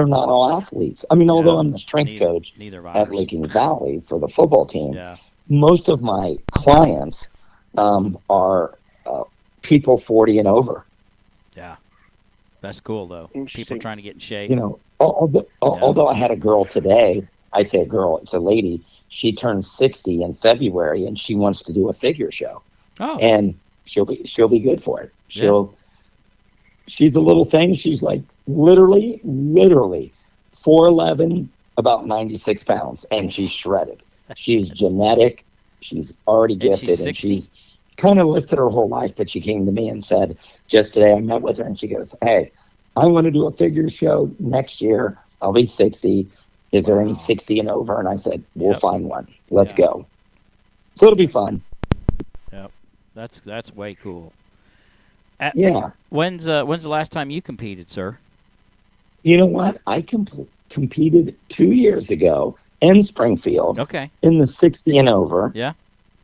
Speaker 3: not all athletes. I mean, although
Speaker 1: Yeah.
Speaker 3: I'm the strength coach
Speaker 1: Neither of
Speaker 3: at
Speaker 1: ours.
Speaker 3: Licking Valley for the football team,
Speaker 1: Yeah.
Speaker 3: most of my clients are people 40 and over.
Speaker 1: Yeah. That's cool, though. People
Speaker 2: Interesting.
Speaker 1: trying to get in shape.
Speaker 3: You know, although I had a girl today, I say a girl, it's a lady. She turns 60 in February, and she wants to do a figure show,
Speaker 1: Oh.
Speaker 3: and she'll be good for it. She's a little thing. She's like literally 4'11", about 96 pounds, and she's shredded. She's genetic. She's already
Speaker 1: And she's
Speaker 3: gifted,
Speaker 1: 60?
Speaker 3: and she's kind of lifted her whole life. But she came to me and said, just today I met with her, and she goes, "Hey, I want to do a figure show next year. I'll be 60. Is there any
Speaker 1: Wow.
Speaker 3: 60 and over? And I said, we'll
Speaker 1: Yep.
Speaker 3: find one. Let's
Speaker 1: Yeah.
Speaker 3: go. So it'll be fun.
Speaker 1: Yep. That's way cool.
Speaker 3: Yeah.
Speaker 1: When's the last time you competed, sir?
Speaker 3: You know what? I competed 2 years ago in Springfield
Speaker 1: Okay.
Speaker 3: in the 60 and over.
Speaker 1: Yeah.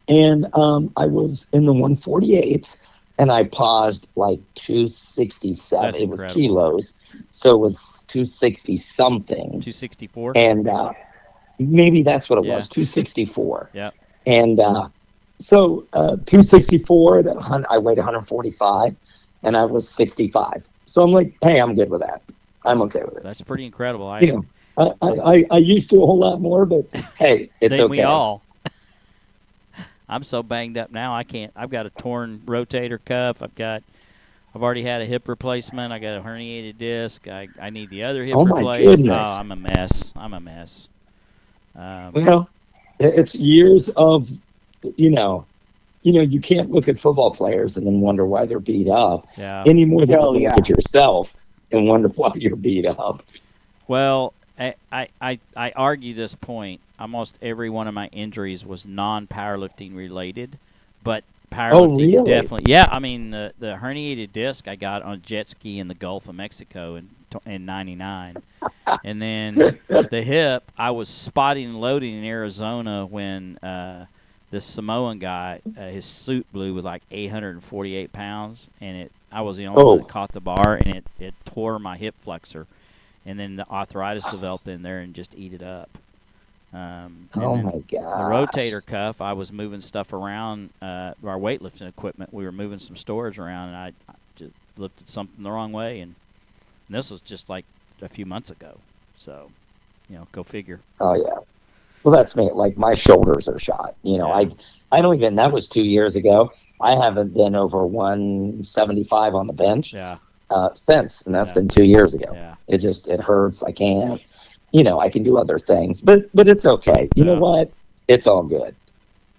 Speaker 3: And I was in the 148s, and I paused like 267.
Speaker 1: That's
Speaker 3: it was
Speaker 1: incredible.
Speaker 3: kilos, so it was 260 something.
Speaker 1: 264.
Speaker 3: And maybe that's what it
Speaker 1: Yeah.
Speaker 3: was, 264.
Speaker 1: Yeah.
Speaker 3: And so 264, I weighed 145, and I was 65. So I'm like, hey, I'm good with that. I'm okay with it.
Speaker 1: That's pretty incredible.
Speaker 3: You know, I used to a whole lot more, but hey, it's
Speaker 1: Didn't
Speaker 3: okay.
Speaker 1: we all? I'm so banged up now. I can't. I've got a torn rotator cuff. I've already had a hip replacement. I got a herniated disc. I need the other hip
Speaker 3: Oh, my
Speaker 1: replaced.
Speaker 3: goodness.
Speaker 1: Oh, I'm a mess.
Speaker 3: Well, it's years of, you can't look at football players and then wonder why they're beat up
Speaker 1: Yeah.
Speaker 3: any more than
Speaker 2: Oh,
Speaker 3: you
Speaker 2: yeah.
Speaker 3: look at yourself and wonder why you're beat up.
Speaker 1: Well, I argue this point. Almost every one of my injuries was non-powerlifting related, but powerlifting
Speaker 3: really?
Speaker 1: definitely. Yeah, I mean the herniated disc I got on a jet ski in the Gulf of Mexico in '99, and then the hip I was spotting and loading in Arizona when this Samoan guy his suit blew with like 848 pounds, and I was the only one that caught the bar, and it tore my hip flexor. And then the arthritis developed in there and just eat it up.
Speaker 3: Oh, my God.
Speaker 1: The rotator cuff, I was moving stuff around, our weightlifting equipment. We were moving some storage around, and I just lifted something the wrong way. And this was just like a few months ago. So, go figure.
Speaker 3: Oh, yeah. Well, that's me. Like, my shoulders are shot.
Speaker 1: Yeah.
Speaker 3: I don't even, that was 2 years ago. I haven't been over 175 on the bench.
Speaker 1: Yeah.
Speaker 3: Since, and that's
Speaker 1: Yeah.
Speaker 3: been 2 years ago.
Speaker 1: Yeah.
Speaker 3: It hurts. I can't, I can do other things, but it's okay. You know what? It's all good.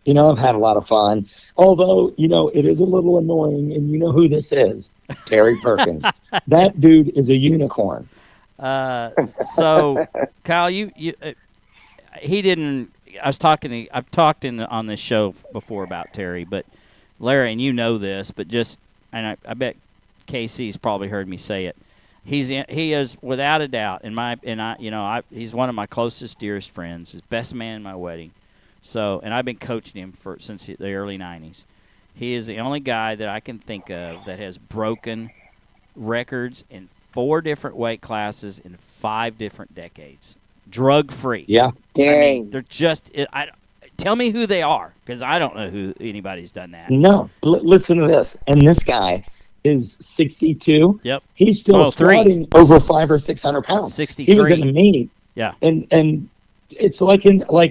Speaker 3: I've had a lot of fun, although, it is a little annoying, and you know who this is, Terry Perkins. That dude is a unicorn.
Speaker 1: So, Kyle, he didn't. I've talked on this show before about Terry, but Larry, and you know this, but and I bet Casey's probably heard me say it. He is without a doubt he's one of my closest, dearest friends. His best man in my wedding. So, and I've been coaching him since the early '90s. He is the only guy that I can think of that has broken records in 4 different weight classes in 5 different decades, drug free.
Speaker 3: Yeah.
Speaker 2: Dang.
Speaker 1: I mean, they're just. Tell me who they are, because I don't know who anybody's done that.
Speaker 3: No, listen to this. And this guy is 62.
Speaker 1: Yep.
Speaker 3: He's still squatting over 500 or 600 pounds.
Speaker 1: 63.
Speaker 3: He was in a meet.
Speaker 1: Yeah.
Speaker 3: And it's like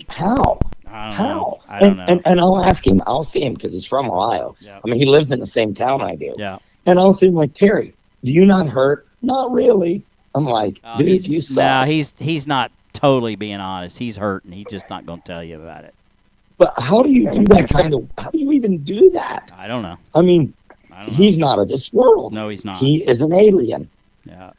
Speaker 3: how? How?
Speaker 1: I don't know.
Speaker 3: And I'll ask him. I'll see him because he's from Ohio.
Speaker 1: Yeah.
Speaker 3: I mean, he lives in the same town I do.
Speaker 1: Yeah.
Speaker 3: And I'll see him like, Terry, do you not hurt? Not really. I'm like, dude, you suck.
Speaker 1: No, he's not totally being honest. He's hurting. He's just not going to tell you about it.
Speaker 3: But how do you do that how do you even do that?
Speaker 1: I don't know.
Speaker 3: I mean, he's not of this world.
Speaker 1: No, he's not.
Speaker 3: He is an alien.
Speaker 1: Yeah.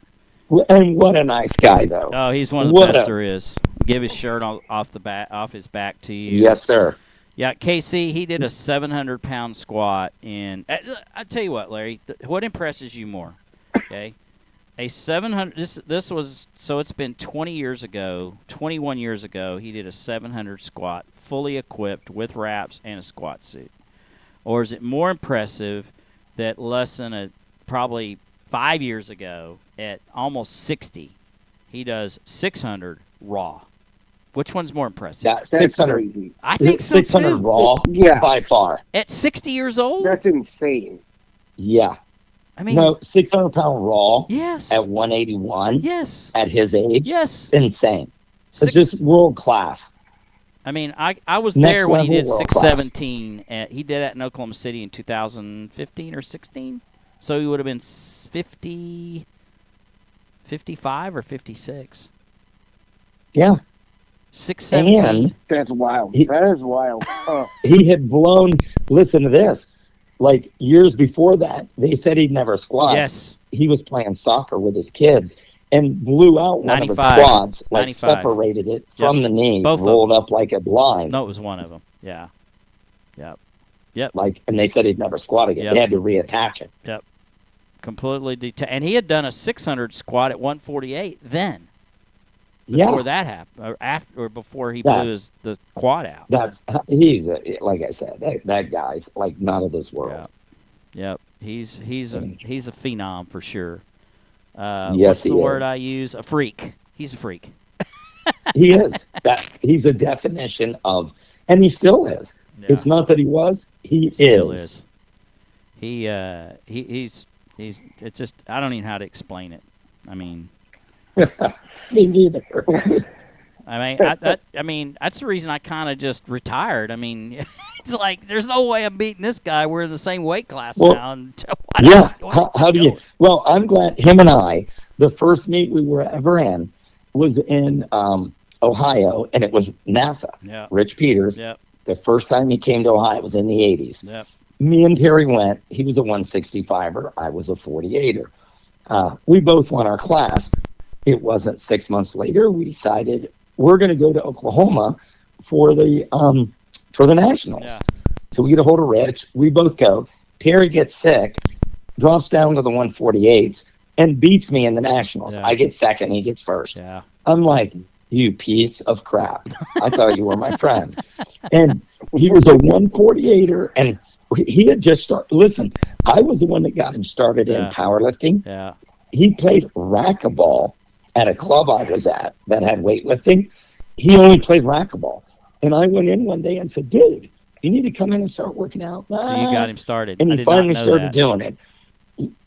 Speaker 3: And what a nice guy, though.
Speaker 1: Oh, he's one of the best there is. Give his shirt off his back to you.
Speaker 3: Yes, sir.
Speaker 1: Yeah, KC, he did a 700-pound squat in. I tell you what, Larry, what impresses you more? Okay, a 700. This was so. It's been 21 years ago. He did a 700 squat, fully equipped with wraps and a squat suit. Or is it more impressive that less than probably 5 years ago, at almost 60, he does 600 raw? Which one's more impressive?
Speaker 3: That's
Speaker 2: 600.
Speaker 3: crazy.
Speaker 1: I think so
Speaker 3: 600
Speaker 1: too.
Speaker 3: raw,
Speaker 2: Yeah.
Speaker 3: by far.
Speaker 1: At 60 years old?
Speaker 2: That's insane.
Speaker 3: Yeah.
Speaker 1: I mean,
Speaker 3: No, 600-pound raw
Speaker 1: yes.
Speaker 3: at 181
Speaker 1: Yes.
Speaker 3: at his age.
Speaker 1: Yes.
Speaker 3: Insane. It's just world class.
Speaker 1: I mean, I was
Speaker 3: Next
Speaker 1: there when he
Speaker 3: level
Speaker 1: did
Speaker 3: world
Speaker 1: 617. He did that in Oklahoma City in 2015 or 16. So he would have been 55 or 56.
Speaker 3: Yeah.
Speaker 1: 617.
Speaker 3: And
Speaker 2: That's wild. That is wild. Huh.
Speaker 3: he had blown, listen to this, like years before that, they said he'd never squat.
Speaker 1: Yes.
Speaker 3: He was playing soccer with his kids, and blew out one of his
Speaker 1: 95.
Speaker 3: quads, like
Speaker 1: 95.
Speaker 3: separated it from the knee,
Speaker 1: Both of
Speaker 3: rolled
Speaker 1: them.
Speaker 3: up like a blind.
Speaker 1: No, it was one of them. Yeah. Yep.
Speaker 3: Like, and they said he'd never squat again.
Speaker 1: Yep.
Speaker 3: They had to reattach it.
Speaker 1: Yep. Completely and he had done a 600 squat at 148 then. Before that happened, or before he blew the quad out.
Speaker 3: He's like I said, that guy's like not of this world.
Speaker 1: Yep. He's a phenom for sure.
Speaker 3: Yes,
Speaker 1: what's the
Speaker 3: he
Speaker 1: word
Speaker 3: is.
Speaker 1: I use? A freak. He's a freak.
Speaker 3: He is. He's a definition of, and he still is.
Speaker 1: Yeah.
Speaker 3: It's not that he was. He
Speaker 1: still
Speaker 3: is.
Speaker 1: He's. It's just I don't even know how to explain it. I mean.
Speaker 3: Me neither.
Speaker 1: I mean, that's the reason I kind of just retired. I mean, it's like there's no way I'm beating this guy. We're in the same weight class now. And
Speaker 3: How do you? Well, I'm glad him and I. The first meet we were ever in was in Ohio, and it was NASA.
Speaker 1: Yeah.
Speaker 3: Rich Peters.
Speaker 1: Yep.
Speaker 3: The first time he came to Ohio was in the 80s.
Speaker 1: Yep.
Speaker 3: Me and Terry went. He was a 165er. I was a 48er. We both won our class. It wasn't 6 months later. We decided we're going to go to Oklahoma for the nationals.
Speaker 1: Yeah.
Speaker 3: So we get a hold of Rich. We both go. Terry gets sick, drops down to the 148s, and beats me in the nationals.
Speaker 1: Yeah.
Speaker 3: I get second. He gets first.
Speaker 1: Yeah.
Speaker 3: I'm like, you piece of crap. I thought you were my friend. And he was a 148er, and he had just started. Listen, I was the one that got him started in powerlifting.
Speaker 1: Yeah.
Speaker 3: He played racquetball at a club I was at that had weightlifting. He only played racquetball. And I went in one day and said, dude, you need to come in and start working out.
Speaker 1: So you got him started.
Speaker 3: And
Speaker 1: I
Speaker 3: he
Speaker 1: did
Speaker 3: finally
Speaker 1: not know
Speaker 3: started
Speaker 1: that.
Speaker 3: doing it.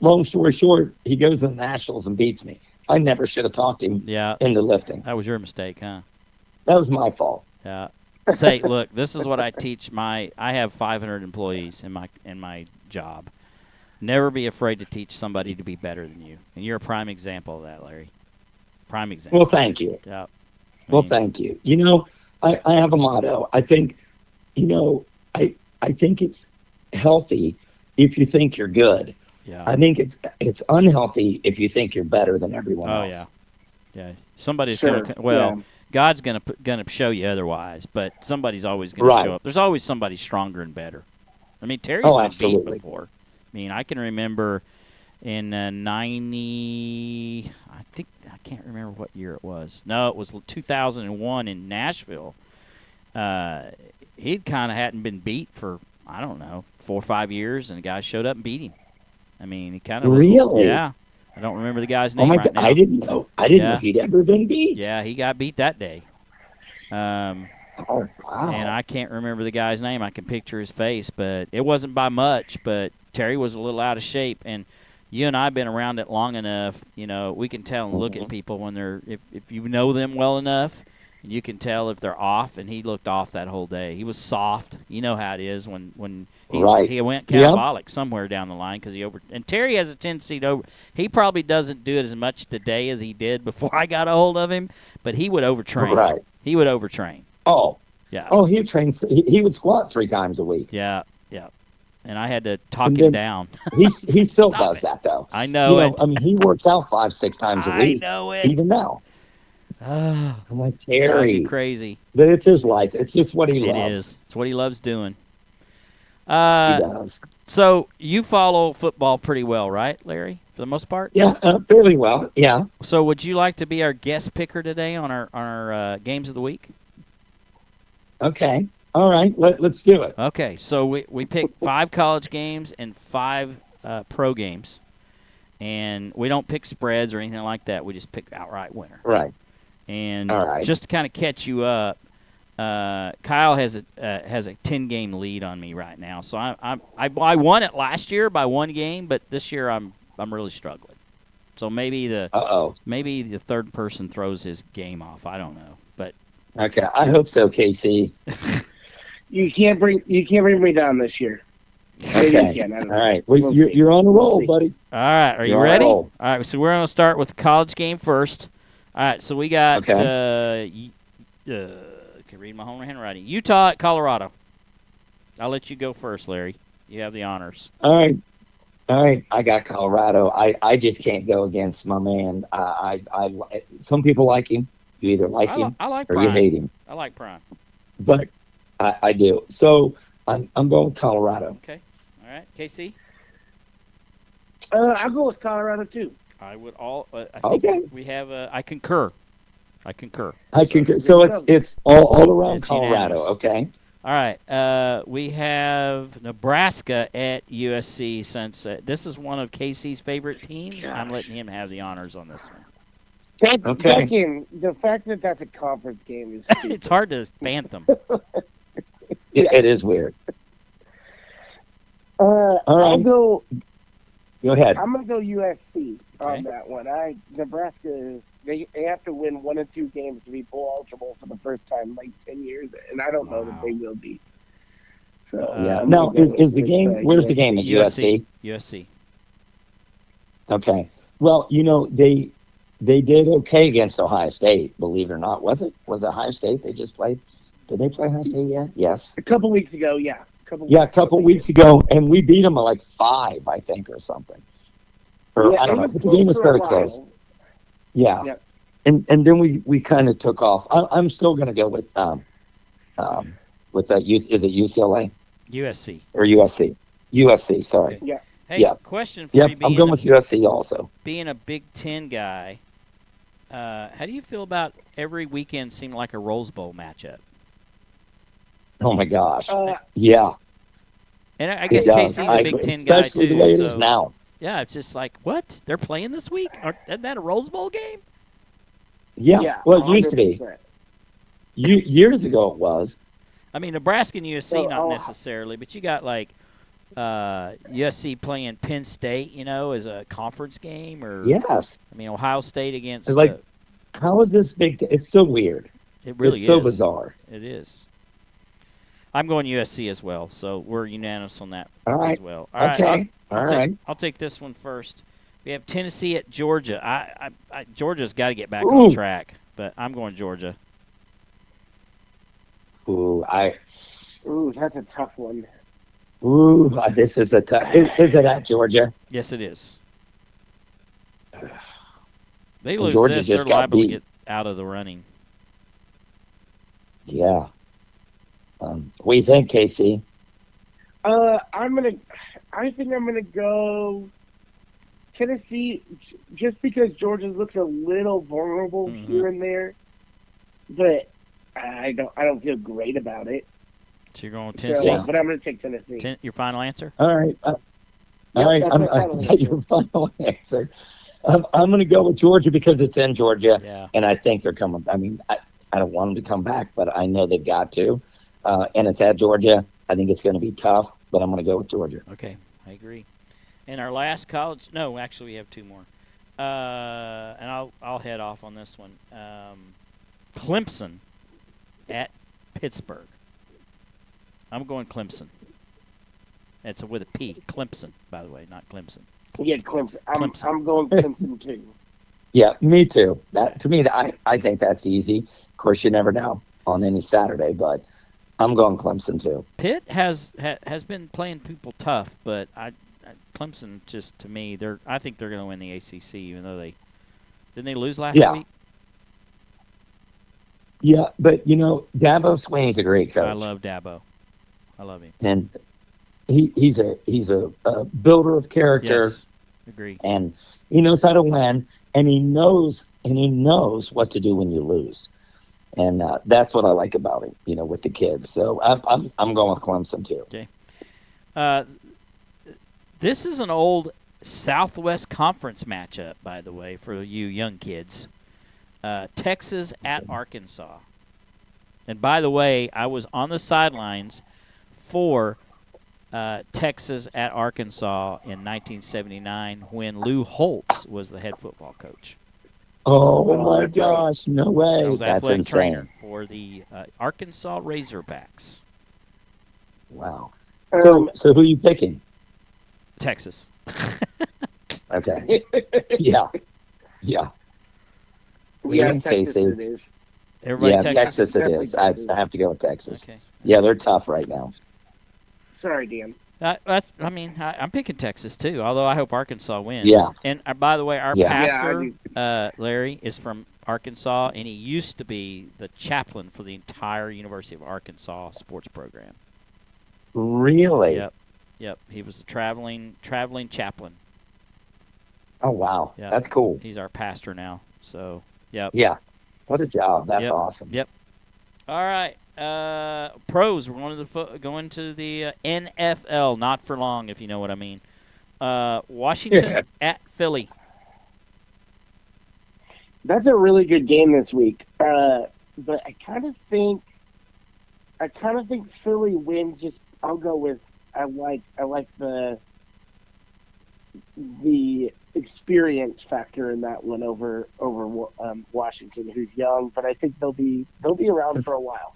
Speaker 3: Long story short, he goes to the nationals and beats me. I never should have talked him into lifting.
Speaker 1: That was your mistake, huh?
Speaker 3: That was my fault.
Speaker 1: Yeah. Say, look, this is what I teach I have 500 employees in my job. Never be afraid to teach somebody to be better than you. And you're a prime example of that, Larry. Prime example.
Speaker 3: Well, thank you.
Speaker 1: Yeah.
Speaker 3: Well, thank you. You know, I have a motto. I think, I think it's healthy if you think you're good.
Speaker 1: Yeah.
Speaker 3: I think it's unhealthy if you think you're better than everyone else.
Speaker 1: Oh, yeah. Somebody's
Speaker 2: Sure.
Speaker 1: God's gonna show you otherwise, but somebody's always gonna show up. There's always somebody stronger and better. I mean, Terry's been
Speaker 3: absolutely.
Speaker 1: beat before. I mean, I can remember in 90, I can't remember what year it was. No, it was 2001 in Nashville. He kind of hadn't been beat for, I don't know, 4 or 5 years, and the guy showed up and beat him. I mean, he kind of
Speaker 3: really.
Speaker 1: Yeah. I don't remember the guy's name.
Speaker 3: Oh my
Speaker 1: right
Speaker 3: God!
Speaker 1: now.
Speaker 3: I didn't know he'd ever been beat.
Speaker 1: Yeah, he got beat that day.
Speaker 3: Oh wow!
Speaker 1: And I can't remember the guy's name. I can picture his face, but it wasn't by much. But Terry was a little out of shape, and you and I have been around it long enough. We can tell and look at people when they're if you know them well enough, and you can tell if they're off. And he looked off that whole day. He was soft. You know how it is when he went catabolic somewhere down the line because and Terry has a tendency to he probably doesn't do it as much today as he did before I got a hold of him, but he would overtrain.
Speaker 3: Right.
Speaker 1: He would overtrain.
Speaker 3: Oh.
Speaker 1: Yeah.
Speaker 3: Oh, he trains. He would squat 3 times a week.
Speaker 1: Yeah. And I had to talk him down.
Speaker 3: He still does that though.
Speaker 1: I know it.
Speaker 3: I mean, he works out 5-6 times a week.
Speaker 1: I know it.
Speaker 3: Even now.
Speaker 1: I'm
Speaker 3: like, Terry.
Speaker 1: Crazy.
Speaker 3: But it's his life. It's just what he loves.
Speaker 1: It is. It's what he loves doing.
Speaker 3: He does.
Speaker 1: So you follow football pretty well, right, Larry? For the most part.
Speaker 3: Yeah, fairly well. Yeah.
Speaker 1: So would you like to be our guest picker today on our games of the week?
Speaker 3: Okay. All right. Let's do it.
Speaker 1: Okay. So we picked 5 college games and 5 pro games, and we don't pick spreads or anything like that. We just pick outright winner.
Speaker 3: Right.
Speaker 1: And
Speaker 3: all right.
Speaker 1: Just to kind of catch you up, Kyle has a 10-game lead on me right now. So I won it last year by 1 game, but this year I'm really struggling. So maybe the third person throws his game off. I don't know, but
Speaker 3: okay. I hope so, KC.
Speaker 2: You can't bring me down this year.
Speaker 3: Okay.
Speaker 2: You can. I don't know.
Speaker 3: All right. Well, you're on a roll, buddy.
Speaker 1: All right. Are you ready? All right. So we're going to start with the college game first. All right. So we got. Can read my own handwriting. Utah at Colorado. I'll let you go first, Larry. You have the honors.
Speaker 3: All right. All right, I got Colorado. I just can't go against my man. Some people like him. You either like him
Speaker 1: I like
Speaker 3: or you
Speaker 1: Prime.
Speaker 3: hate him,
Speaker 1: I like Prime.
Speaker 3: but I do. So I'm going with Colorado.
Speaker 1: Okay. All right. KC?
Speaker 2: I'll go with Colorado too.
Speaker 1: I would all. I think
Speaker 3: Okay.
Speaker 1: we have. I concur. I concur.
Speaker 3: I
Speaker 1: So,
Speaker 3: can. So it's all around
Speaker 1: It's
Speaker 3: Colorado.
Speaker 1: unanimous.
Speaker 3: Okay.
Speaker 1: all right. We have Nebraska at USC. Since this is one of KC's favorite teams, I'm
Speaker 2: Gosh.
Speaker 1: letting him have the honors on this one.
Speaker 3: Okay.
Speaker 2: Again, the fact that that's a conference game is stupid.
Speaker 1: It's hard to phantom.
Speaker 3: It is weird.
Speaker 2: I'll
Speaker 3: right.
Speaker 2: go.
Speaker 3: Go ahead.
Speaker 2: I'm gonna go USC
Speaker 1: Okay.
Speaker 2: on that one. Nebraska is they have to win 1 or 2 games to be bowl eligible for the first time in like 10 years, and I don't know that they will be. So
Speaker 3: Yeah.
Speaker 2: I'm
Speaker 3: Now,
Speaker 2: gonna go
Speaker 3: is the
Speaker 2: with,
Speaker 3: game? Where's the game at USC?
Speaker 1: USC.
Speaker 3: Okay. Well, they did okay against Ohio State. Believe it or not, was it Ohio State they just played? Did they play Ohio State yet? Yes.
Speaker 2: A couple weeks ago, yeah.
Speaker 3: A couple weeks ago, and we beat them by like 5, I think, or something. Or
Speaker 2: Yeah,
Speaker 3: I
Speaker 2: it
Speaker 3: don't know.
Speaker 2: was
Speaker 3: But the game was
Speaker 2: close for a
Speaker 3: very
Speaker 2: while.
Speaker 3: close. Yeah.
Speaker 2: Yep.
Speaker 3: And then we kind of took off. I'm still going to go with that. Is it UCLA
Speaker 1: USC.
Speaker 3: or USC? USC. Sorry.
Speaker 2: Yeah.
Speaker 1: Hey,
Speaker 3: Yeah.
Speaker 1: question for
Speaker 3: Yep.
Speaker 1: you.
Speaker 3: I'm going with USC also.
Speaker 1: Being a Big Ten guy, how do you feel about every weekend seeming like a Rose Bowl matchup?
Speaker 3: Oh my gosh.
Speaker 2: Uh,
Speaker 3: Yeah.
Speaker 1: And I
Speaker 3: It
Speaker 1: guess
Speaker 3: does.
Speaker 1: KC's
Speaker 3: I
Speaker 1: a Big
Speaker 3: agree,
Speaker 1: Ten guy
Speaker 3: especially
Speaker 1: too.
Speaker 3: the way it is
Speaker 1: so,
Speaker 3: now.
Speaker 1: Yeah, it's just like, what? They're playing this week? Isn't that a Rose Bowl game?
Speaker 3: Yeah. Well, it used to be.
Speaker 2: 100%.
Speaker 3: Years ago it was.
Speaker 1: I mean, Nebraska and USC
Speaker 2: So,
Speaker 1: not necessarily, but you got like USC playing Penn State, as a conference game, or
Speaker 3: Yes.
Speaker 1: I mean Ohio State against.
Speaker 3: It's like, how is this big? It's so weird.
Speaker 1: It really
Speaker 3: it's so
Speaker 1: is.
Speaker 3: bizarre.
Speaker 1: It is. I'm going USC as well, so we're unanimous on that
Speaker 3: All right.
Speaker 1: as well.
Speaker 3: Okay. All right.
Speaker 1: I'll take this one first. We have Tennessee at Georgia. Georgia's got to get back
Speaker 3: Ooh.
Speaker 1: on track, but I'm going Georgia.
Speaker 3: Ooh,
Speaker 2: That's a tough one.
Speaker 3: this is a tough. Is it at Georgia?
Speaker 1: Yes, it is. They lose
Speaker 3: Georgia
Speaker 1: this,
Speaker 3: just
Speaker 1: they're
Speaker 3: got
Speaker 1: liable to
Speaker 3: beat.
Speaker 1: get out of the running.
Speaker 3: Yeah. What do you think, Casey?
Speaker 2: I think I'm gonna go Tennessee, just because Georgia looks a little vulnerable
Speaker 1: Mhm.
Speaker 2: here and there, but I don't feel great about it.
Speaker 1: So you're going
Speaker 2: So,
Speaker 1: Tennessee.
Speaker 3: Yeah.
Speaker 2: but I'm gonna take Tennessee.
Speaker 1: Your final answer?
Speaker 3: All right. All
Speaker 2: Yep,
Speaker 3: right.
Speaker 2: that's my final
Speaker 3: Is that your final answer? I'm going to go with Georgia because it's in Georgia,
Speaker 1: Yeah.
Speaker 3: and I think they're coming. I mean, I don't want them to come back, but I know they've got to. And it's at Georgia. I think it's going to be tough, but I'm going to go with Georgia.
Speaker 1: Okay, I agree. And our last college, no, actually we have 2 more. And I'll head off on this one. Clemson at Pittsburgh. I'm going Clemson. It's with a P. Clemson, by the way, not Clemson.
Speaker 2: Yeah, Clemson.
Speaker 1: Clemson.
Speaker 2: I'm going Clemson too.
Speaker 3: Yeah, me too. To me, I think that's easy. Of course, you never know on any Saturday, but I'm going Clemson too.
Speaker 1: Pitt has been playing people tough, but Clemson just, to me, I think they're going to win the ACC, even though didn't they lose last
Speaker 3: Yeah.
Speaker 1: week?
Speaker 3: Yeah, but Dabo Swinney's a great coach.
Speaker 1: I love Dabo. I love him.
Speaker 3: And he's a builder of character.
Speaker 1: Yes, agree.
Speaker 3: And he knows how to win, and he knows what to do when you lose, and that's what I like about him. With the kids. So I'm going with Clemson too.
Speaker 1: Okay. This is an old Southwest Conference matchup, by the way, for you young kids. Texas at Arkansas. And by the way, I was on the sidelines for Texas at Arkansas in 1979 when Lou Holtz was the head football coach.
Speaker 3: Oh my gosh! No way.
Speaker 1: I was
Speaker 3: That's
Speaker 1: athletic
Speaker 3: insane.
Speaker 1: trainer for the Arkansas Razorbacks.
Speaker 3: Wow. So who are you picking?
Speaker 1: Texas.
Speaker 3: Okay. Yeah.
Speaker 2: Yeah,
Speaker 3: Texas
Speaker 2: Texas it is.
Speaker 1: Everybody
Speaker 3: Texas it
Speaker 2: Definitely
Speaker 3: is. I
Speaker 2: Texas.
Speaker 3: have to go with Texas.
Speaker 1: Okay.
Speaker 3: Yeah, they're tough right now.
Speaker 2: Sorry, Dan.
Speaker 1: I'm picking Texas too. Although I hope Arkansas wins.
Speaker 3: Yeah.
Speaker 1: And by the way, our
Speaker 3: Yeah.
Speaker 1: pastor Larry is from Arkansas, and he used to be the chaplain for the entire University of Arkansas sports program.
Speaker 3: Really?
Speaker 1: Yep. He was a traveling chaplain.
Speaker 3: Oh, wow.
Speaker 1: Yep.
Speaker 3: That's cool.
Speaker 1: He's our pastor now. So, yep.
Speaker 3: Yeah. What a job. That's awesome.
Speaker 1: Yep. All right. Pros. We're going to the NFL. Not for long, if you know what I mean. Washington at Philly.
Speaker 2: That's a really good game this week. But I kind of think Philly wins. Just I'll go with I like the experience factor in that one over Washington, who's young, but I think they'll be around for a while.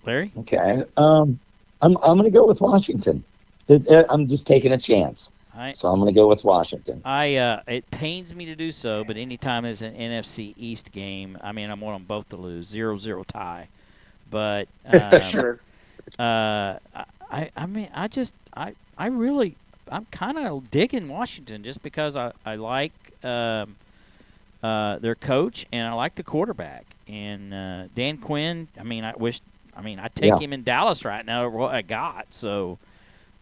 Speaker 1: Larry?
Speaker 3: Okay. I'm going to go with Washington. I'm just taking a chance. So I'm going to go with Washington.
Speaker 1: It pains me to do so, but anytime there's an NFC East game, I mean, I want them both to lose, 0-0 tie. But
Speaker 2: sure.
Speaker 1: I'm kind of digging Washington just because I like their coach and I like the quarterback. And Dan Quinn, I'd take him in Dallas right now over what I got. So